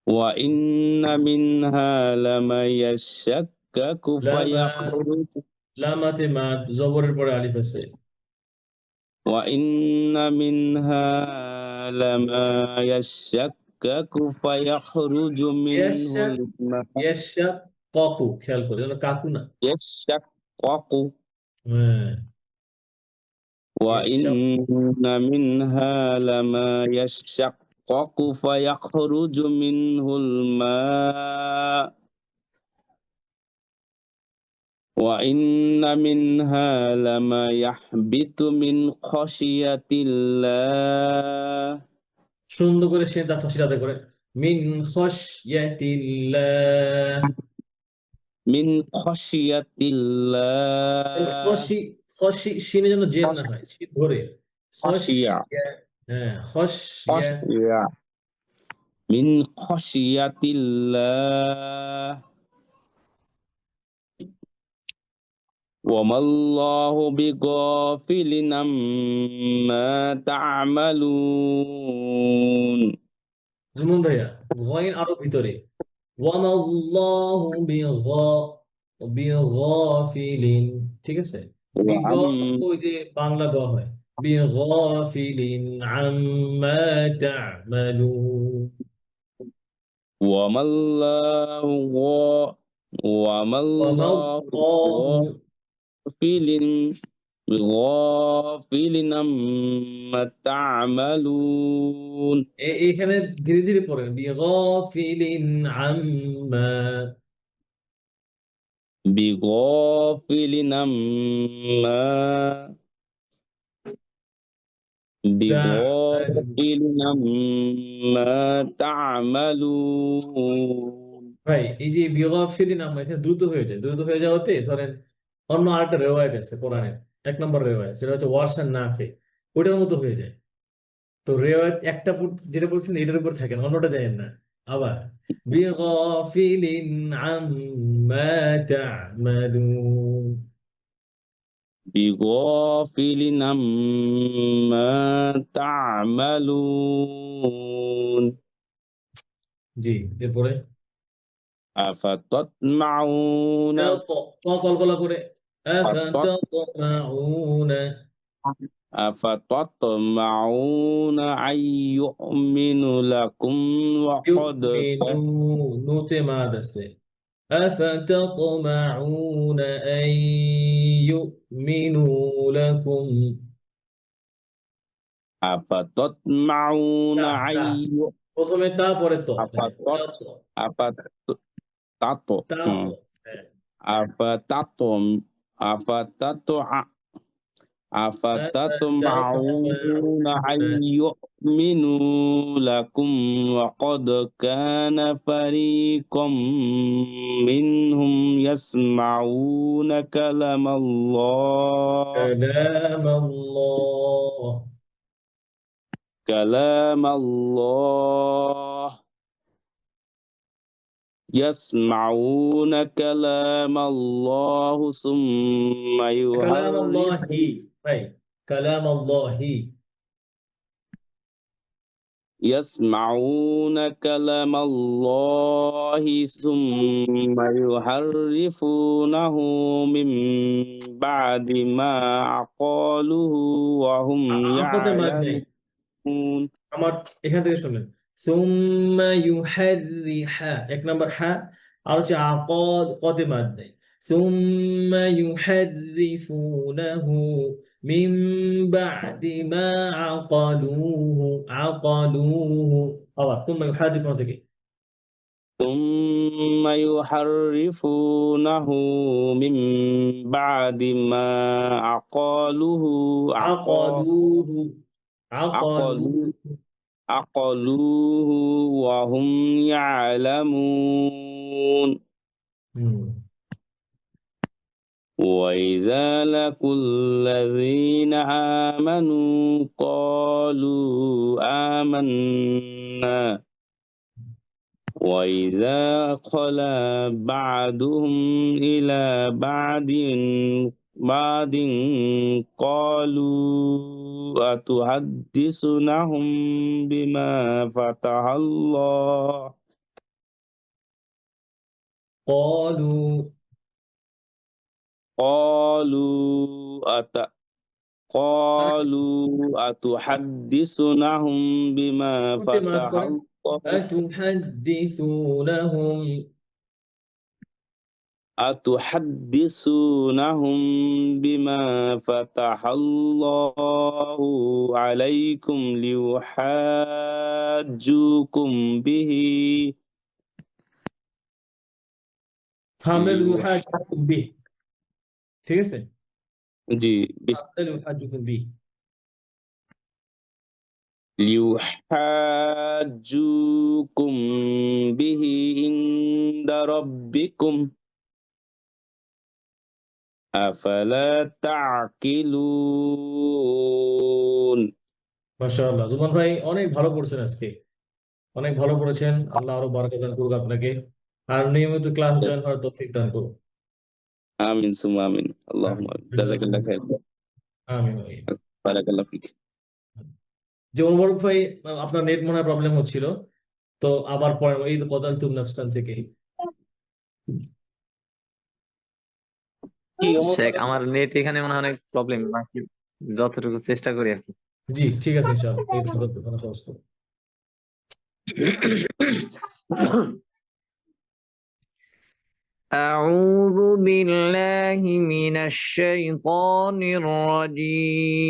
وإن منها لما يشكك فيخرج লামাতে মা জবরের পরে আলিফ আছে وإن منها لما يشكك فيخرج منه يشك- الماء ইয়াশা ককু খেয়াল করে যেন কাকু না يشقق হ্যাঁ وإن منها لما يشقق فيخرج منه الماء وإن منها لما يحبط من خشية الله সুন্দর করে সে তার ফাঁসি আদায় করে মিন খশয়াতিল্লাহ من خشية الله খসি খসি সিনে যেন জের না হয় সিন ধরে খশিয়া। হ্যাঁ খশয়া خشية من خشية الله وما الله بغافل عما تعملون জুমন ভাইয়া গয়েন আরো ভিতরে ওয়ামাল্লাহু বিগাফিলিন ঠিক আছে ওই যে বাংলা গ হয় বিগাফিলিন আম্মা তা'মালুন وما الله وما الله غافل عما تعملون এখানে ধীরে ধীরে পড়েন বিগাফিলিন আম্মা بغافل عما بغافل عما تعملون ভাই এই যে বিগাফিলিন আমরা এখানে দ্রুত হয়ে যাওয়াতে ধরেন অন্য আরেকটা রেওয়ায়েত আছে কোরআনের 1 নম্বর রেওয়ায়েত, সেটা হচ্ছে ওয়ারসান নাফে, ওটার মতো হয়ে যায়। তো রেওয়ায়েত একটা যেটা বলছেন এটার উপর থাকেন, অন্যটা যায়েন না। আবার বিগাফিলিন আম্মা তা'মালুন, بغافل عما تعملون জি এরপরে أفتطمعون কলকলা করে أفت- আফাতাতমাউন, أفتطمعون أن يؤمن لكم وقد নুতে মাদ আছে, أفتطمعون أن يؤمنوا لكم أفتطمعون তা أن প্রথমে তা পরে তো أفتط أفتط তা তো হ্যাঁ। أفتطم أفتطع أفتطمعون أن يؤمنوا لكم وقد كان فريق منهم يسمعون كلام الله كلام الله يسمعون كلام الله ثم كلام الله يحرف كلام الله يسمعون كلام الله ثم يحرفونه من بعد ما عقلوه وهم আকতে মাদ নেই, يعلمون আমার এখান থেকে শুনেন, সুম্মা ইউহাররিহা 1 নম্বর হা, আর হচ্ছে আকদ কতে মাদ নেই, সুম্মা ইউহাররিফুনাহু মিন বাদি মা আকালুহু আবার সুম্মা ইউহাররিফুনা থেকে ثم يحرفونه من بعد ما عقلوه আকালুহু عقلوه وهم يعلمون হুম। وإذا لقوا الذين آمنوا قالوا آمنا وإذا خلا بعضهم إلى بعض قالوا أتحدثونهم بما فتح الله قالوا أتحدثونهم بما فتح الله أتحدثونهم بما فتح الله عليكم ليحاجوكم به থামেল ইউহাজ্জুকুম বিহ, ঠিক আছে, জি থামেল ইউহাজ্জুকুম বিহ ليحاجوكم به عند ربكم أفلا تعقلون মাশাআল্লাহ। জুমান ভাই অনেক ভালো পড়ছেন আজকে, অনেক ভালো পড়েছেন, আল্লাহ আরো বারাকা দান করুক আপনাকে, আর নিয়মিত ক্লাস জয়েন হওয়ার তৌফিক দান করুন। آمين ثم آمين اللهم آمين جزاك الله خير আমিন। بارك الله فيك যে অনুবরক ভাই আপনার নেট মনে হয় প্রবলেম হচ্ছিল, তো আবার পরে এই কদালতুম নাফসান থেকে কি অমর শেখ আমার নেট এখানে মনে হয় অনেক প্রবলেম, বাকি যতটুকু চেষ্টা করি আর কি। জি ঠিক আছে ইনশাআল্লাহ, এই সহজ করুন। أعوذ بالله من الشيطان الرجيم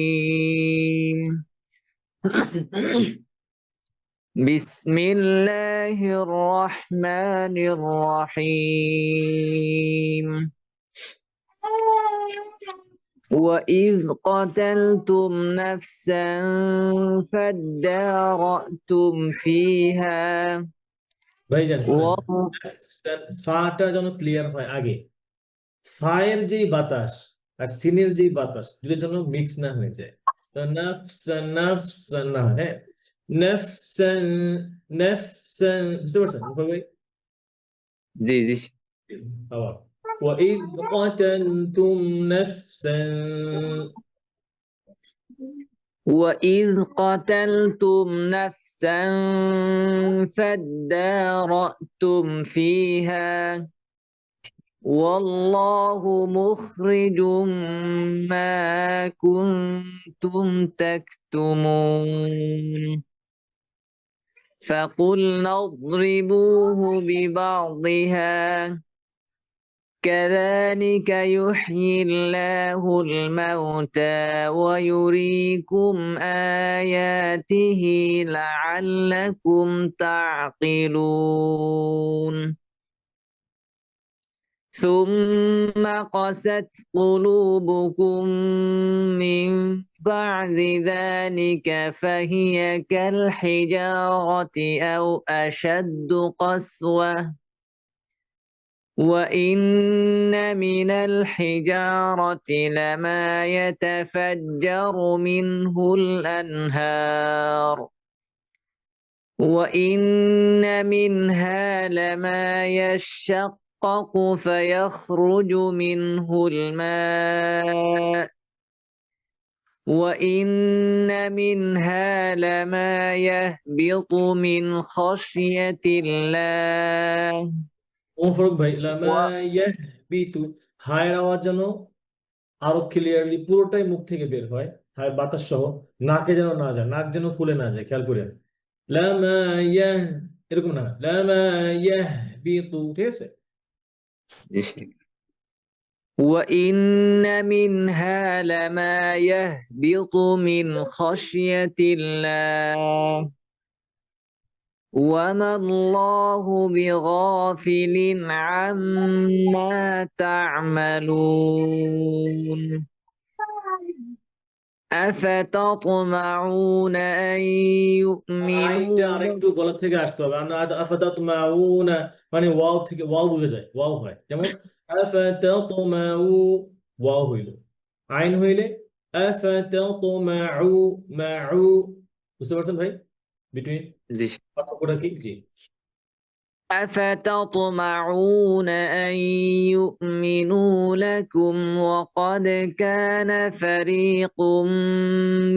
بسم الله الرحمن الرحيم وإذ قتلتم نفسا فادارأتم فيها ভাইজান শুনেন, والله ফাটা যেন ক্লিয়ার হয় আগে। ফায়ের যেই বাতাস আর সিনের যেই বাতাস দুটোর জন্য মিক্স না হয়ে যায়। তো নাফসান নাফসান না হয়, হ্যাঁ, নাফসান নাফসান, বুঝতে পারছেন ভাই? জি জি আবার وإذ قتلتم نفسا وإذ قتلتم نفسا فادارأتم فيها والله مخرج ما كنتم تكتمون فقلنا اضربوه ببعضها كذلك يحيي الله الموتى ويريكم آياته لعلكم تعقلون ثم قست قلوبكم من بعد ذلك فهي كالحجارة أو أشد قسوة وإن من الحجارة لما يتفجر منه الأنهار وإن منها لما يشقق فيخرج منه الماء وإن منها لما يهبط من خشية الله ফারুক ভাই, লামা ইয়াহবিতু, হায়ের আওয়াজ যেন আরো ক্লিয়ারলি পুরোটাই মুখ থেকে বের হয়, হায় বাতাস সহ, নাকে যেন না যায়, নাক যেন ফুলে না যায়, খেয়াল করেন। লামা ইয়াহ, এরকম না, লামা ইয়াহবিতু, ঠিক আছে? وإن منها لما يهبط من خشية الله وما الله بغافل عما تعملون أفتطمعون أن আইনটা يؤمنوا আরেকটু গলা থেকে আসতে হবে। আফাতাতমাউনা মানে ওয়াও থেকে, ওয়াও বুঝে যায়, ওয়াও হয়, যেমন আফাতাতমাউ, ওয়াও হইল। আইন হইলে আফাতাতমাউ, মাউ, বুঝতে পারছেন ভাই বিটুইন জি পার্থক্যটা কি? জি। أفتطمعون أن يؤمنوا لكم وقد كان فريق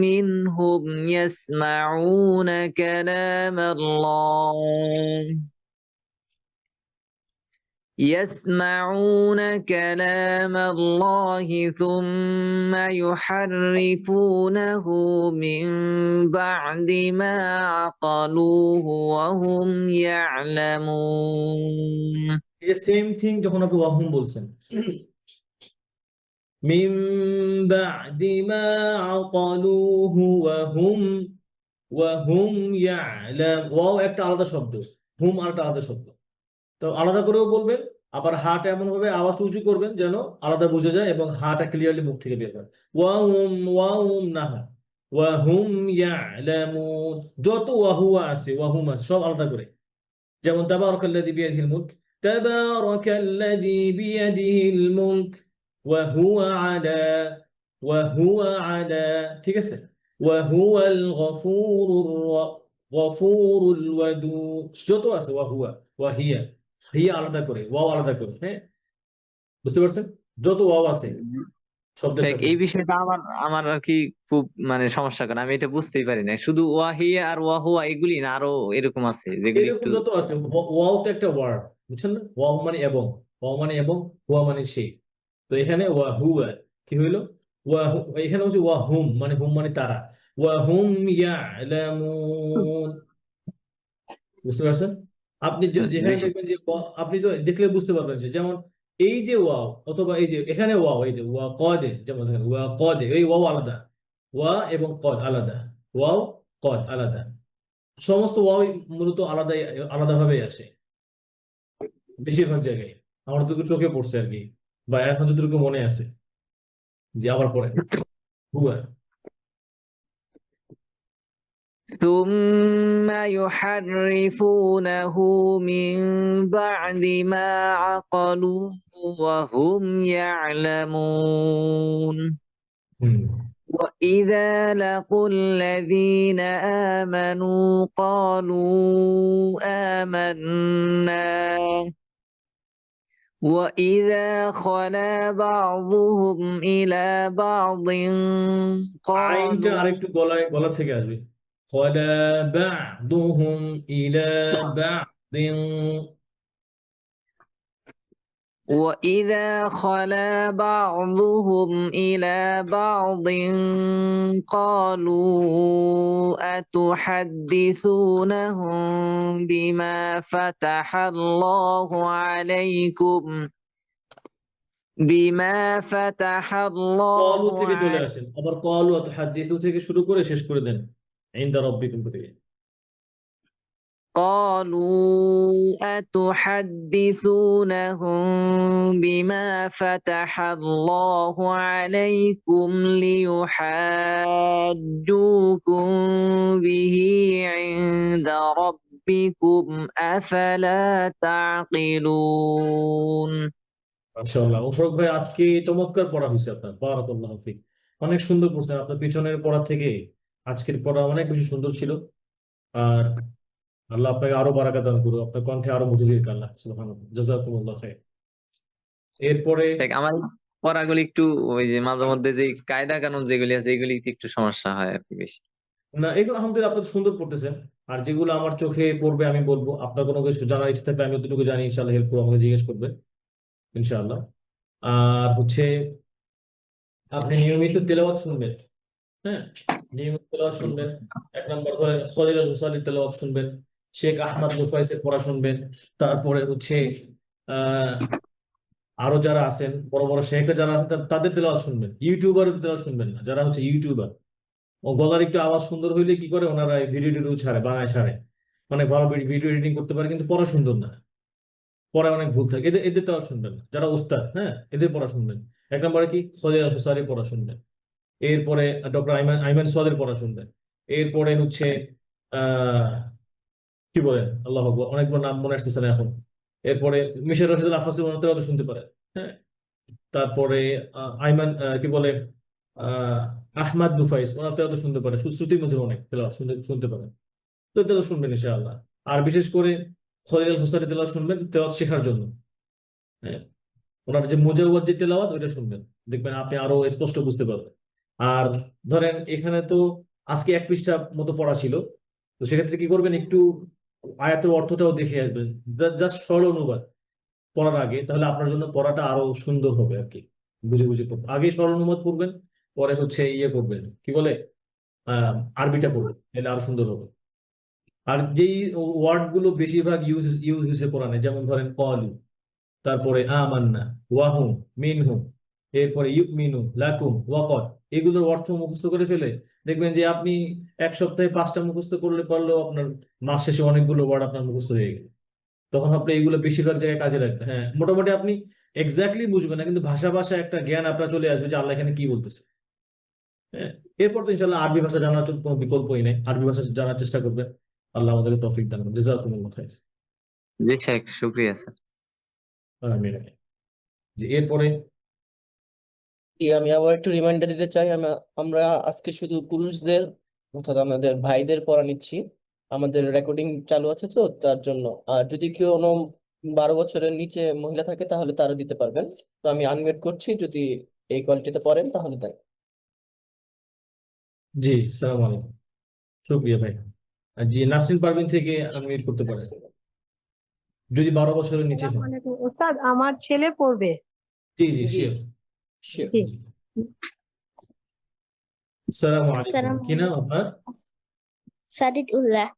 منهم يسمعون كلام الله ثم يحرفونه من بعد ما عقلوه وهم يعلمون এই সেম থিং যখন আপনি ওয়াহুম বলছেন, মিন বাদি মা আকালুহু ওয়াহুম ইয়ালাম, ওয়াও একটা আলাদা শব্দ, হুম আরেকটা আলাদা শব্দ। তো আলাদা করেও বলবেন, আবার হাটা এমন ভাবে আওয়াজটা উঁচু করবেন যেন আলাদা বোঝা যায় এবং হাটা ক্লিয়ারলি মুখ থেকে বের হয়। ওয়াহুম না হয়, ওয়াহুম ইয়ালামুন। যত ওয়াহুয়া আছে, ওয়াহুম আছে, সব আলাদা করে। যেমন তাবারাকাল্লাযী বিয়াদিহিল মুলক, তাবারাকাল্লাযী বিয়াদিহিল মুলক ওয়াহুয়া আলা, ঠিক আছে? ওয়াহুয়াল গফুরুল ওয়াদুদ, যত আছে ওয়াহুয়া, ওয়াহিয়া, হিয়া আলাদা করে, ওয়াও আলাদা করে, হ্যাঁ, বুঝতে পারছেন? যত ওয়াও আছে শব্দের দেখ, সাথে, এই বিষয়টা আমার আমার আর কি খুব মানে সমস্যা, কারণ আমি এটা বুঝতেই পারি না। শুধু ওয়াহিয়া আর ওয়াহুয়া এগুলি না, আরো এরকম আছে যেগুলি এরকম একটু যত আছে। ওয়াও তো একটা ওয়ার্ড, বুঝছেন না? ওয়াও মানে এবং, ওয়াও মানে এবং, হুয়া মানে সেই। তো এখানে ওয়াহুয়া কি হইলো? এখানে হচ্ছে ওয়াহুম মানে, হুম মানে তারা, ওয়াহুম ইয়ালামুন, বুঝতে পারছেন? আপনি যেখানে দেখবেন যে আপনি তো দেখলে বুঝতে পারবেন যে, যেমন এই যে ওয়াও, অথবা এই যে এখানে ওয়াও, এই যে ওয়া কদে, যেমন দেখেন ওয়া কদে, এই ওয়াও আলাদা, ওয়া এবং কদ আলাদা, ওয়াও কদ আলাদা। সমস্ত ওয়াও মূলত আলাদাভাবে আসে বেশিরভাগ জায়গায়, আমার তো চোখে পড়ছে আর কি। বা এখন যতটুকু মনে আছে, যে আবার পড়েন। হুয়া ثم يحرفونه من بعد ما عقلوه وهم يعلمون হুম وإذا لقوا الذين آمنوا قالوا آمنا وإذا خلا بعضهم إلى بعض আইনটা قالوا আরেকটু গলা থেকে আসবে। قال بعضهم إلى بعض وإذا خلا بعضهم إلى بعض قالوا أتحدثونهم بما فتح الله عليكم কলু থেকে চলে আসেন, আবার কলু অত হাদিসু থেকে শুরু করে শেষ করে দেন ইনদা রাব্বিকুম থেকে। قالوا أتحدثونهم بما فتح الله عليكم ليحاجوكم به عند ربكم أفلا تعقلون মাশাআল্লাহ, মুশাররফ ভাই আজকে চমৎকার পড়া হয়েছে আপনার, বারাকাল্লাহু ফিক। অনেক সুন্দর পড়ছেন, আপনার পিছনের পড়া থেকে আজকের পড়া অনেক বেশি সুন্দর ছিল। আর আল্লাহ আপনাকে আরো বারাকা দান করুন, আপনার কণ্ঠে আরো মধু দিয়ে আল্লাহ সুবহানাল্লাহ, জাযাকুমুল্লাহ খাইর। এরপরে দেখ আমার পড়াগুলি একটু ওই যে মাঝে মধ্যে যে কায়দা কানুন যেগুলি আছে এগুলি একটু সমস্যা হয় আর কি বেশি। না, এগুলো আলহামদুলিল্লাহ আপনার সুন্দর পড়তেছেন। আর যেগুলো আমার চোখে পড়বে আমি বলবো, আপনার কোনো কিছু জানার ইচ্ছা থাকলে আমি যতটুকু জানি ইনশাআল্লাহ হেল্প করবো, আমাকে জিজ্ঞেস করবেন ইনশাআল্লাহ। আর হচ্ছে আপনি নিয়মিত তেলাওয়াত শুনবেন। হ্যাঁ, নিয়মিত তেলাওয়াত শুনবেন। 1 নম্বর ধরেন খলিল আল হুসাইনির তেলাওয়াত শুনবেন, শেখ আহমদ রুফাইসের পড়া শুনবেন। তারপরে হচ্ছে আহ আরো যারা আছেন বড় বড় শেখরা যারা আছেন তাদের তেলাওয়াত শুনবেন। ইউটিউবারের তেলাওয়াত শুনবেন না, যারা হচ্ছে ইউটিউবার ও গলার একটু আওয়াজ সুন্দর হইলে কি করে ওনারা ভিডিও টিডিও ছাড়ে, বানায় ছাড়ে, মানে ভালো ভিডিও এডিটিং করতে পারে কিন্তু পড়া সুন্দর না, পড়ায় অনেক ভুল থাকে, এদের এদের তেলাওয়াত শুনবেন না। যারা উস্তাদ, হ্যাঁ, এদের পড়া শুনবেন। 1 নম্বরে কি খলিল আল হুসাইনির পড়া শুনবেন। এরপরে ডক্টর আইমান আইমান সোয়াদের পড়া শুনবেন। এরপরে হচ্ছে আহ কি বলেন, আল্লাহ আকবার, অনেকগুলো নাম মনে আসতেছে না এখন। এরপরে মিশর রশিদ আল আফাসি ওনার তেলাওয়াত শুনতে পারেন। হ্যাঁ, তারপরে আইমান কি বলে আহ আহমদ দুফাইস ওনার তেলাওয়াত শুনতে পারে, সুশ্রুতির মধ্যে অনেক তেলাওয়াত শুনতে পারেন। তো তেলাওয়াত শুনবেন ইনশাআল্লাহ। আর বিশেষ করে খলিল আল হুসাইনি তেলাওয়াত শুনবেন তেলাওয়াত শেখার জন্য। হ্যাঁ, ওনার যে মুজাওয়াজ যে তেলাওয়াত ওইটা শুনবেন, দেখবেন আপনি আরো স্পষ্ট বুঝতে পারবেন। আর ধরেন এখানে তো আজকে 1 পৃষ্ঠা মতো পড়া ছিল, তো সেক্ষেত্রে কি করবেন, একটু আয়াতের অর্থটাও দেখে আসবেন, জাস্ট সরল অনুবাদ পড়ার আগে, তাহলে আপনার জন্য পড়াটা আরো সুন্দর হবে আর কি। বুঝে বুঝে পড়বেন, আগে সরল অনুবাদ পড়বেন, পরে হচ্ছে ইয়ে করবেন কি বলে আরবিটা পড়বেন, তাহলে আরো সুন্দর হবে। আর যেই ওয়ার্ড গুলো বেশিরভাগ ইউজ ইউজ হয়েছে কোরআনে, যেমন ধরেন কলু, তারপরে আমান্না, ওয়াহুম, মিনহুম, এরপরে ইউমিনু, লাকুম, ওয়াকদ, এগুলোর অর্থ মুখস্থ করে ফেলে দেখবেন যে আপনি 1 সপ্তাহে 5টা মুখস্থ করলে পারলেও আপনার মাস শেষে অনেকগুলো ওয়ার্ড আপনার মুখস্থ হয়ে গেল। তখন আপনি এগুলো বেশিরভাগ জায়গায় কাজে লাগবে। হ্যাঁ, মোটামুটি আপনি এক্স্যাক্টলি বুঝবেন না, কিন্তু ভাষা ভাষা একটা জ্ঞান আপনার চলে আসবে যে আল্লাহ এখানে কি বলতেছে। হ্যাঁ, এরপর তো ইনশাল্লাহ আরবি ভাষা জানার জন্য কোনো বিকল্পই নেই, আরবি ভাষা জানার চেষ্টা করবেন। আল্লাহ আমাদেরকে তৌফিক দান করুন, জাযাকুমুল্লাহ খাইর। জি শেখ, শুক্রিয়া স্যার। আমিন। যে এরপরে আমি আবার একটু রিমাইন্ডার দিতে চাই, আমরা আজকে শুধু পুরুষদের অর্থাৎ আমাদের ভাইদের পড়া নিচ্ছি, আমাদের রেকর্ডিং চালু আছে তো তার জন্য। আর যদি কেউ 12 বছরের নিচে মহিলা থাকে তাহলে তারা দিতে পারবেন। তো আমি আনমিউট করছি, যদি এই কোয়ালিটিতে পড়েন তাহলে তাই। জি, সালাম আলাইকুম, শুক্রিয়া ভাই। জি, নাসরিন পারভিন থেকে আনমিউট করতে পারেন যদি 12 বছরের নিচে আসসালামু হন। আলাইকুম ওস্তাদ, আমার ছেলে পড়বে। জি জি, জি শিওর। শিওর। জি। আসসালামু আলাইকুম, আসসালামু কি নাম আপনার? সাদিকুল্লাহ।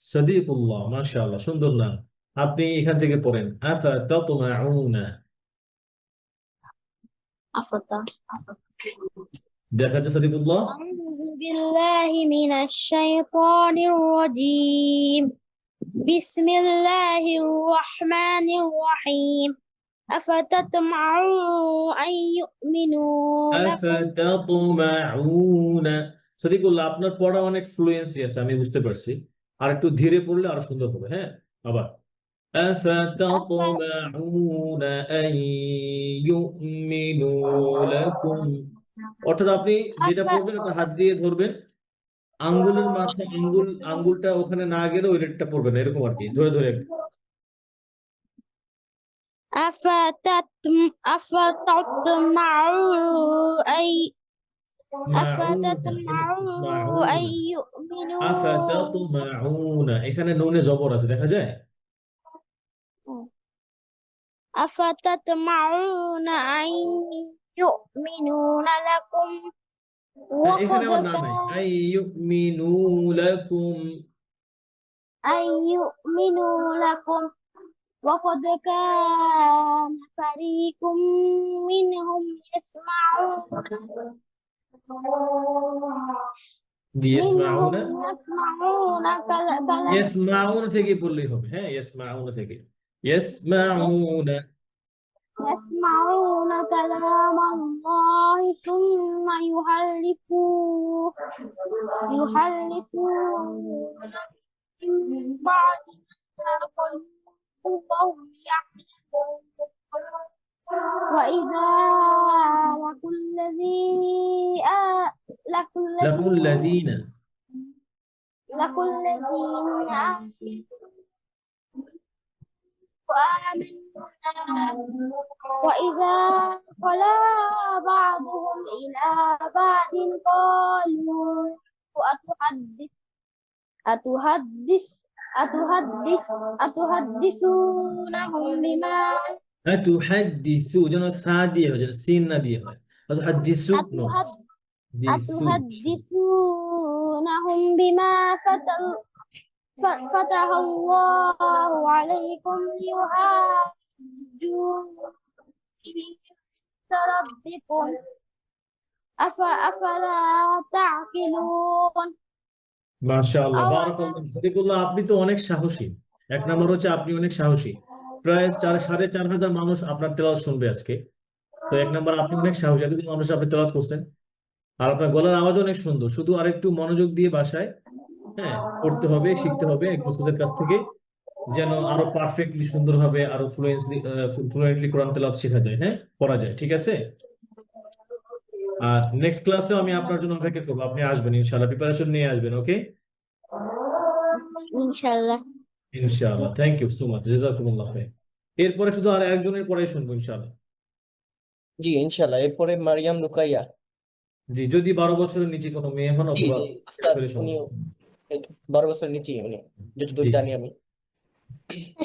সাদিকুল্লাহ, মাশাআল্লাহ, সুন্দর নাম। আপনি এখান থেকে পড়েন আফাতাতমাউনা, আফাতা। দেখা যাচ্ছে সাদিকুল্লাহ। আউযু বিল্লাহি মিনাশ শাইতানির রাজীম। বিসমিল্লাহির রহমানির রহিম। أفتطمعون أن يؤمنوا لكم আফাতাতমাউনা সাদিকুল্লাহ, আপনার পড়া অনেক ফ্লুয়েন্সি আছে, আমি বুঝতে পারছি। আর একটু ধীরে পড়লে আরো সুন্দর হবে। হ্যাঁ, আবার আফাতাতমাউনা আন ইউমিনু লাকুম। অর্থাৎ আপনি যেটা পড়বেন ওটা হাত দিয়ে ধরবেন, আঙ্গুলের মাথা আঙ্গুলটা ওখানে না গেলে ওই রেটটা পড়বেন না, এরকম আর কি, ধরে ধরে। أفتطمعون মাউনা أن يؤمنوا আফাতাতমাউনা, এখানে নুনে জবর আছে, দেখা যায়? أفتطمعون أن يؤمنون لكم হ্যাঁ, এখানে وقد আবার না নাই, আই ইউমিনু লাকুম। أن يؤمنوا لكم وقد كان فريق منهم يسمعون জি, ইয়াসমাউনা, منهم يسمعون كلام ইয়াসমাউনা থেকে পড়লেই হবে। হ্যাঁ, ইয়াসমাউনা থেকে, ইয়াসমাউনা। يسمعون كلام الله ثم يحرفون من بعد ما قالوا وهم يعلمون وإذا لقوا লাকুল লাযীনা آمنوا وإذا خلا بعضهم إلى بعض قالوا أتحدثونهم بما আতুহাদ্দিসু, যেন সা দিয়ে হয়, যেন সিন না দিয়ে হয়। আতুহাদ্দিসু নো, দিসু। أتحدثونهم بما فتح الله عليكم ليحاجوكم به عند ربكم أفلا تعقلون মাশাআল্লাহ, বারাকাল্লাহ। সাদিকুল্লাহ, আপনি তো অনেক সাহসী। এক নম্বর হচ্ছে আপনি অনেক সাহসী। প্রায় 4,500 মানুষ আপনার তেলাওয়াত শুনবে আজকে। তো এক নম্বর, আপনি অনেক সাহসী, এতগুলো মানুষ আপনি তেলাওয়াত করছেন। আর আপনার গলার আওয়াজ অনেক সুন্দর। শুধু আরেকটু মনোযোগ দিয়ে বাসায়, হ্যাঁ, পড়তে হবে, শিখতে হবে এক বছরের কাছ থেকে, যেন আরো পারফেক্টলি সুন্দরভাবে আরো ফ্লুয়েন্টলি কোরআন তেলাওয়াত শেখা যায়, হ্যাঁ, পড়া যায়। ঠিক আছে? আর নেক্সট ক্লাসেও আমি আপনার জন্য অপেক্ষা করবো, আপনি আসবেন ইনশাআল্লাহ, প্রিপারেশন নিয়ে আসবেন। ওকে, إن شاء الله ইনশাআল্লাহ। থ্যাংক ইউ সো মাচ, জাযাকুমুল্লাহ খাইর। এরপরে শুধু আর একজনের পড়াই শুনবো ইনশাআল্লাহ। জি ইনশাল্লাহ। এরপরে মারিয়াম রুকাইয়া। জি, যদি 12 বছরের নিচে কোনো মেয়ে হন জি অথবা জি উস্তাদ, ছেলে উনি সমস্যা। 12 বছর নিচেই, উনি যতদূর জি, জানি আমি।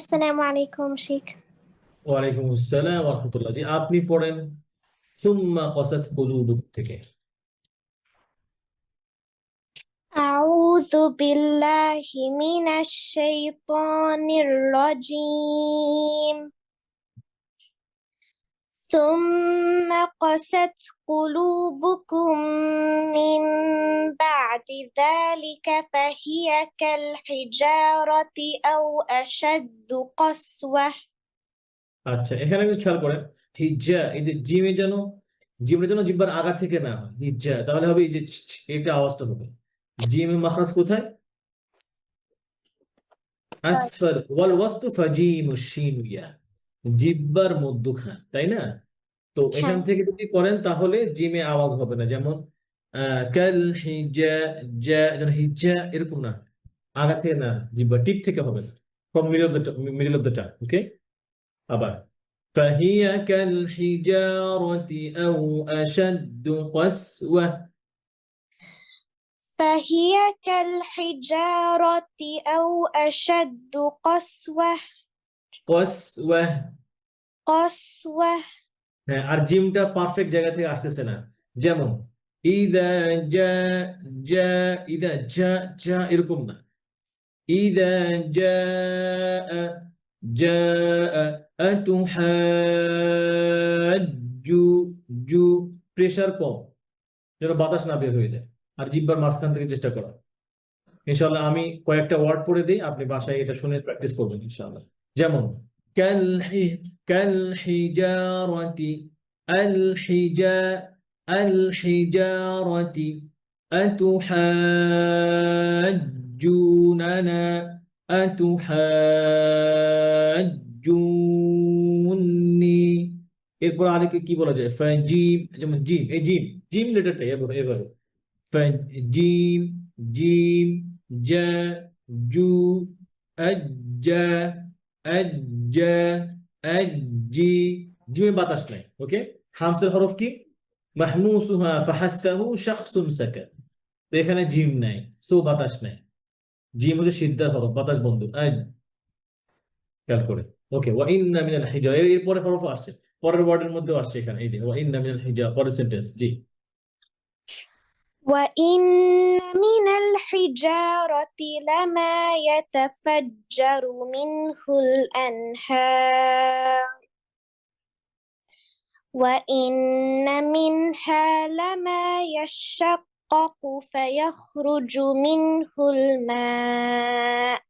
السلام عليكم شيخ ওয়ালাইকুম আসসালাম ওয়া রাহমাতুল্লাহ। জি, আপনি পড়েন সুম্মা ক্বাসাত কুলুবুকুম থেকে। أعوذ بالله من الشيطان الرجيم ثم قست قلوبكم من بعد ذلك فهي كالحجارة أو أشد قسوة আচ্ছা, এখানে একটু খেয়াল করেন, হিজ্জা, এই যে জিমে যেন, জিমটা যেন জিহ্বার আগা থেকে না হয়, হিজ্জা, তাহলে হবে এই যে এটা আওয়াজটা হবে। জিমে মাখরাজ কোথায়? আসফাল, ওয়াল ওয়াসতু ফাজিমুশ শিন ইয়া, জিহ্বার মধ্যখান, তাই না? তো এখান থেকে যদি করেন তাহলে জিমে আওয়াজ হবে না। যেমন কাল হিজা, জা, যেন হিজ্জা এরকম না, আগা থেকে না, জিহ্বা টিপ থেকে হবে না, from middle of the tongue. Okay, আবার فهي كالحجارة أو أشد قسوة فهي كالحجارة أو أشد قسوة قسوة হ্যাঁ, আর জিমটা পারফেক্ট জায়গা থেকে আসতেছে না। যেমন ইদা জা, জা, ইদা জা, জা এরকম না, ইদা জা, জা, আতুহাজ্জু, জু, প্রেসার কম, যেন বাতাস না বের হয়ে যায়। আর জিহ্বার মাঝখান থেকে চেষ্টা করা। ইনশাআল্লাহ আমি কয়েকটা ওয়ার্ড পড়ে দিই, আপনি বাসায় এটা শুনে প্র্যাকটিস করবেন ইনশাআল্লাহ। যেমন كالحجارة الحجارة أتحاجوننا أتحاجوني এরপর আরেককে কি বলা যায় ফাজিম যেমন জিম এই জিম লেটারটা এভাবে ফাজিম জিম জা জু আজ্জা আজ্জা আজ্জি জিমে বাতাস নাই ওকে হামসের হরফ কি মাহমুসুহা ফাহাসাহু শাখসুন সাকাত তো এখানে জিম নাই সো বাতাস নাই জিম হচ্ছে সিদ্ধার হরফ বাতাস বন্ধ খেয়াল করে ওকে ওয়া ইন্না মিনাল হিজা এর পরে হরফ আসছে পরের ওয়ার্ডের মধ্যে আসছে এখানে এই যে ওয়া ইন্না মিনাল হিজা পরের সেন্টেন্স জি وإن من الحجارة لما يتفجر منه الأنهار وإن منها لما يشقق فيخرج منه الماء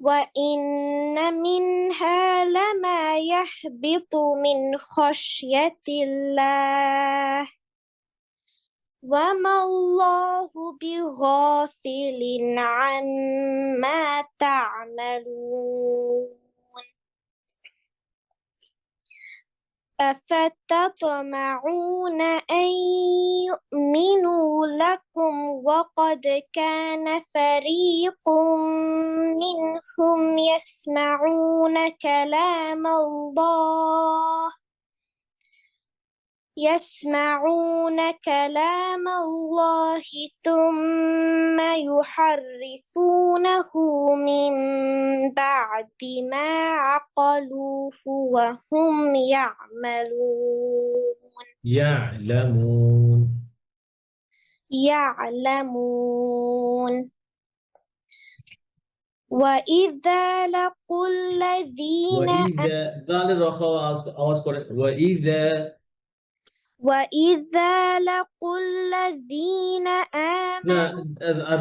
وإن منها لما يهبط من خشية الله وما الله بغافل عما تعملون أفتطمعون أن يؤمنوا لكم وقد كان فريق منهم يسمعون كلام الله ثم يحرفونه من بعد ما عقلوه وهم يعلمون وإذا لقوا الذين وإذا জালের রখাওয়া আওয়াজ করে وإذا لقوا الذين না آمنوا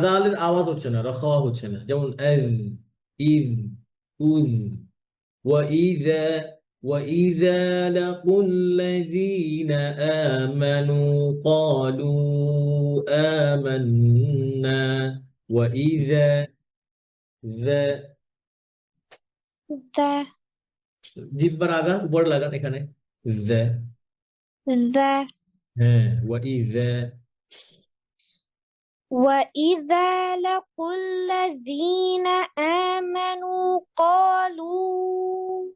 জালের আওয়াজ হচ্ছে না রখাওয়া হচ্ছে না যেমন আজ ইজ উজ وإذا لقوا الذين آمنوا قالوا آمنا وإذا ذا জিহ্বার আগা উপরে লাগান এখানে ذا হ্যাঁ وإذا لقوا الذين آمنوا قالوا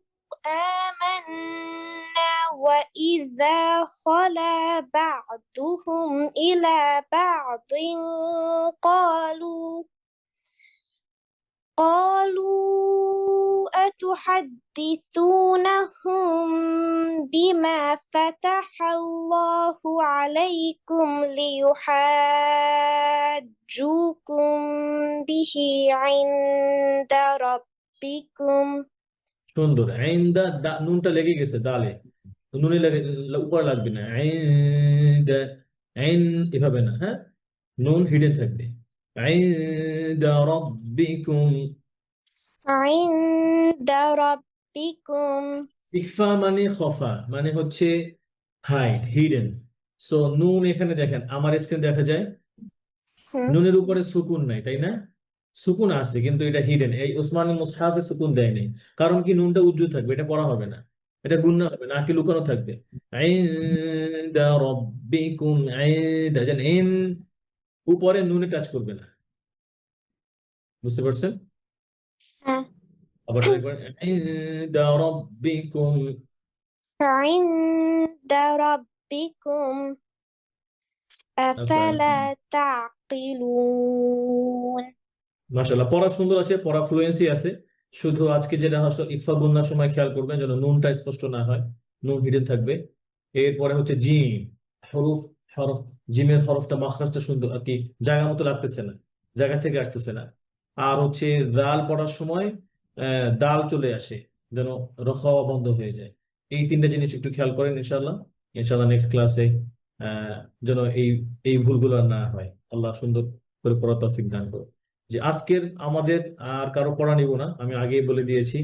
آمنا وإذا خلا بعضهم إلى بعض قالوا أتحدثونهم بما فتح الله عليكم ليحاجوكم به عند ربكم সুন্দর আইন্দা নুনটা লেগে গেছে দালে নুনে লেগে উপরে লাগবে না আইন্দা এভাবে না হ্যাঁ নুন হিডেন থাকবে আইন্দা রাব্বিকুম عند ربكم ইখফা মানে খফা মানে হচ্ছে হাইড হিডেন সো নুন এখানে দেখেন আমার স্ক্রিন দেখা যায় নুনের উপরে সুকুন নাই তাই না সুকুন আছে কিন্তু এটা হিডেন এই উসমানী মুসহাফে সুকুন দেয় নাই কারণ কি নুনটা উজ্জ্বল থাকবে এটা পড়া হবে না এটা গুণনা হবে না কি লুকানো থাকবে ইনদা রাব্বিকুম ইনদা যেন ইন উপরে নুনে টাচ করবে না বুঝতে পারছেন আবার একবার ইনদা রাব্বিকুম عند ربكم أفلا تعقلون মাশাআল্লাহ পড়া সুন্দর আছে পড়া ফ্লুয়েন্সি আছে শুধু আজকে যেটা হচ্ছে ইকফা গুণনার সময় খেয়াল করবেন যেন নুনটা স্পষ্ট না হয় নুন হিডেন থাকবে এরপরে হচ্ছে জিম হরফ জিমের হরফটা মাখরাজটা সুন্দর আর কি জায়গা মতো লাগতেছে না জায়গা থেকে আসতেছে না আর হচ্ছে দাল পড়ার সময় দাল চলে আসে যেন রখাওয়া বন্ধ হয়ে যায় এই তিনটা জিনিস একটু খেয়াল করেন ইনশাআল্লাহ নেক্সট ক্লাসে যেন এই ভুলগুলো আর না হয় আল্লাহ সুন্দর করে পড়ার তৌফিক দান করুন যে আজকের আমাদের আর কারো পড়া নিব না, আমি আগেই বলে দিয়েছি।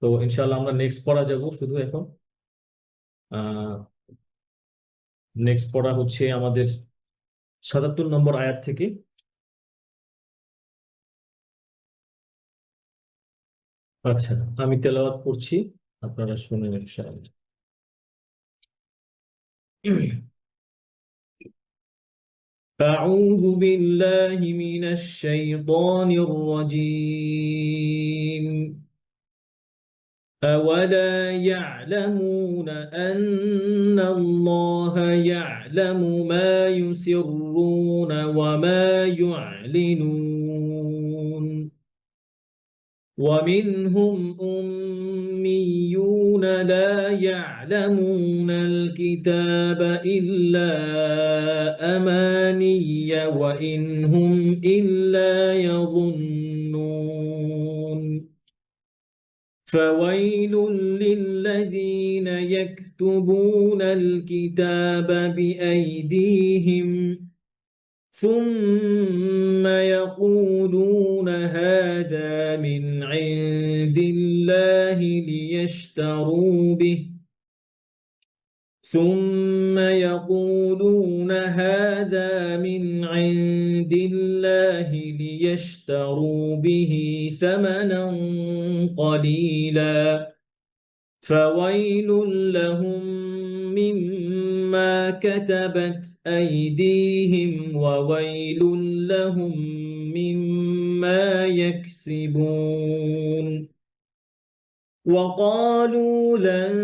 তো ইনশাআল্লাহ আমরা নেক্সট পড়া যাব। শুধু এখন নেক্সট পড়া হচ্ছে আমাদের ৭৭ নম্বর আয়াত থেকে। আচ্ছা, আমি তেলাওয়াত করছি, আপনারা শুনেন ইনশাআল্লাহ। أعوذ بالله من الشيطان الرجيم. أولا يعلمون أن الله يعلم ما يسرون وما يعلنون ومنهم أميون لا يعلمون الكتاب إلا أماني وإن هم إلا يظنون فويل للذين يكتبون الكتاب بأيديهم ثم يقولون هذا من عند الله ليشتروا به ثم يقولون هذا من عند الله ليشتروا به ثمنا قليلا فويل لهم مما كتبت أيديهم وويل لهم مما يكسبون وقالوا لن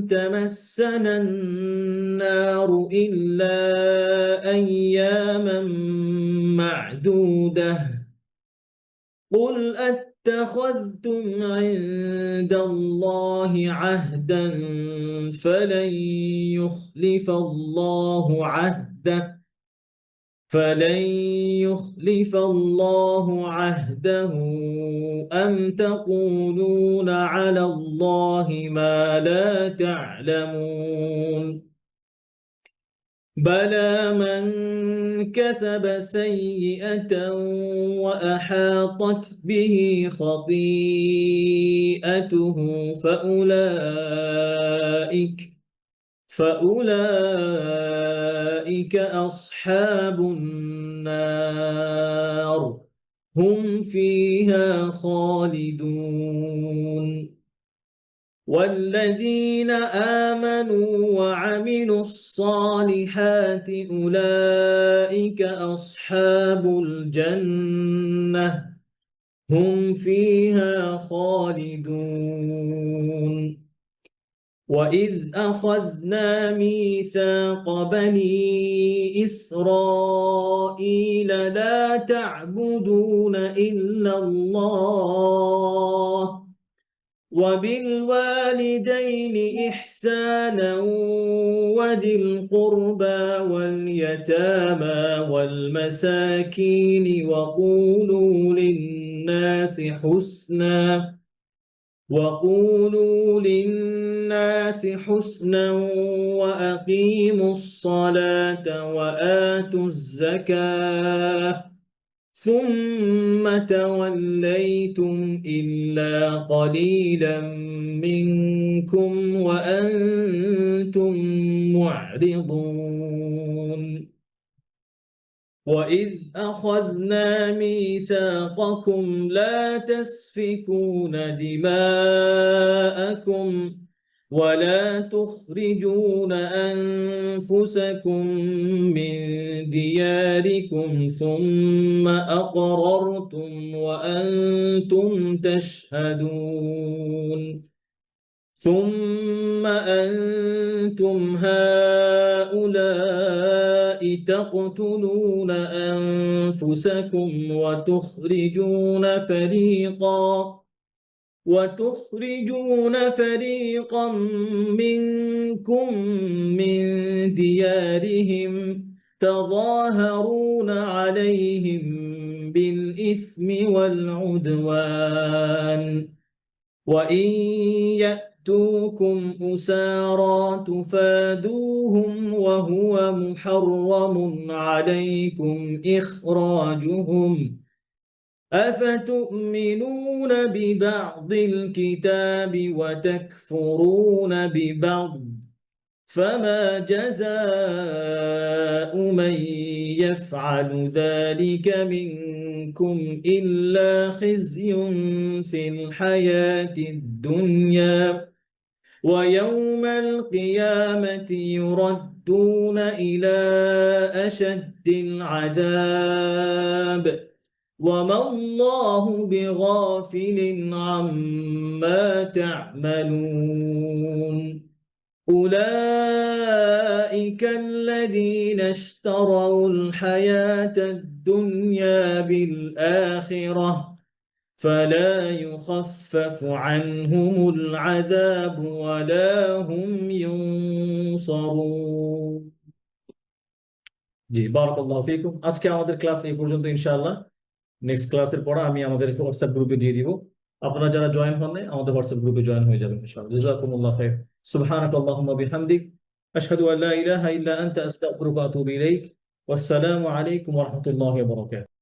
تمسنا النار إلا أياما معدودة قل اتخذتم عند الله عهدا فلن يخلف الله عهده عهده أم تقولون على الله ما لا تعلمون بلى من كسب سيئة وأحاطت به خطيئته فأولئك أصحاب النار هم فيها خالدون والذين آمنوا وعملوا الصالحات أولئك أصحاب الجنة هم فيها خالدون وإذ أخذنا ميثاق بني إسرائيل لا تعبدون إلا الله وبالوالدين إحسانا وذي القربى واليتامى والمساكين وقولوا للناس حسنا وأقيموا الصلاة وآتوا الزكاة ثم توليتم إلا قليلا منكم وأنتم معرضون وإذ أخذنا ميثاقكم لا تسفكون دماءكم ولا تخرجون أنفسكم من دياركم ثم أقررتم وأنتم تشهدون ثم أنتم هؤلاء تقتلون أنفسكم وتخرجون فريقا منكم من ديارهم تظاهرون عليهم بالإثم والعدوان وإن يأتوكم أسارى تفادوهم وهو محرم عليكم إخراجهم أفتؤمنون ببعض الكتاب وتكفرون ببعض فما جزاء من يفعل ذلك منكم إلا خزي في الحياة الدنيا ويوم القيامة يردون إلى أشد العذاب وما الله بغافل عما تعملون أولئك الذين اشتروا الحياة الدنيا بالآخرة فلا يخفف عنهم العذاب ولا هم ينصرون জি বারাকাল্লাহু ফিকুম আজকে আমাদের ক্লাস এই পর্যন্ত ইনশাআল্লাহ নেক্সট ক্লাসের পড়া আমি আমাদের হোয়াটসঅ্যাপ গ্রুপে দিয়ে দিব আপনারা যারা জয়েন হন নাই আমাদের হোয়াটসঅ্যাপ গ্রুপে জয়েন হয়ে যাবেন ইনশাআল্লাহ জাযাকুমুল্লাহু খাইর সুবহানাকাল্লাহুম্মা বিহামদিক আশহাদু আল্লা ইলাহা ইল্লা আনতা আস্তাগফিরুকা ওয়া আতুবু ইলাইক ওয়াসসালামু আলাইকুম ওয়া রাহমাতুল্লাহি ওয়া বারাকাতুহু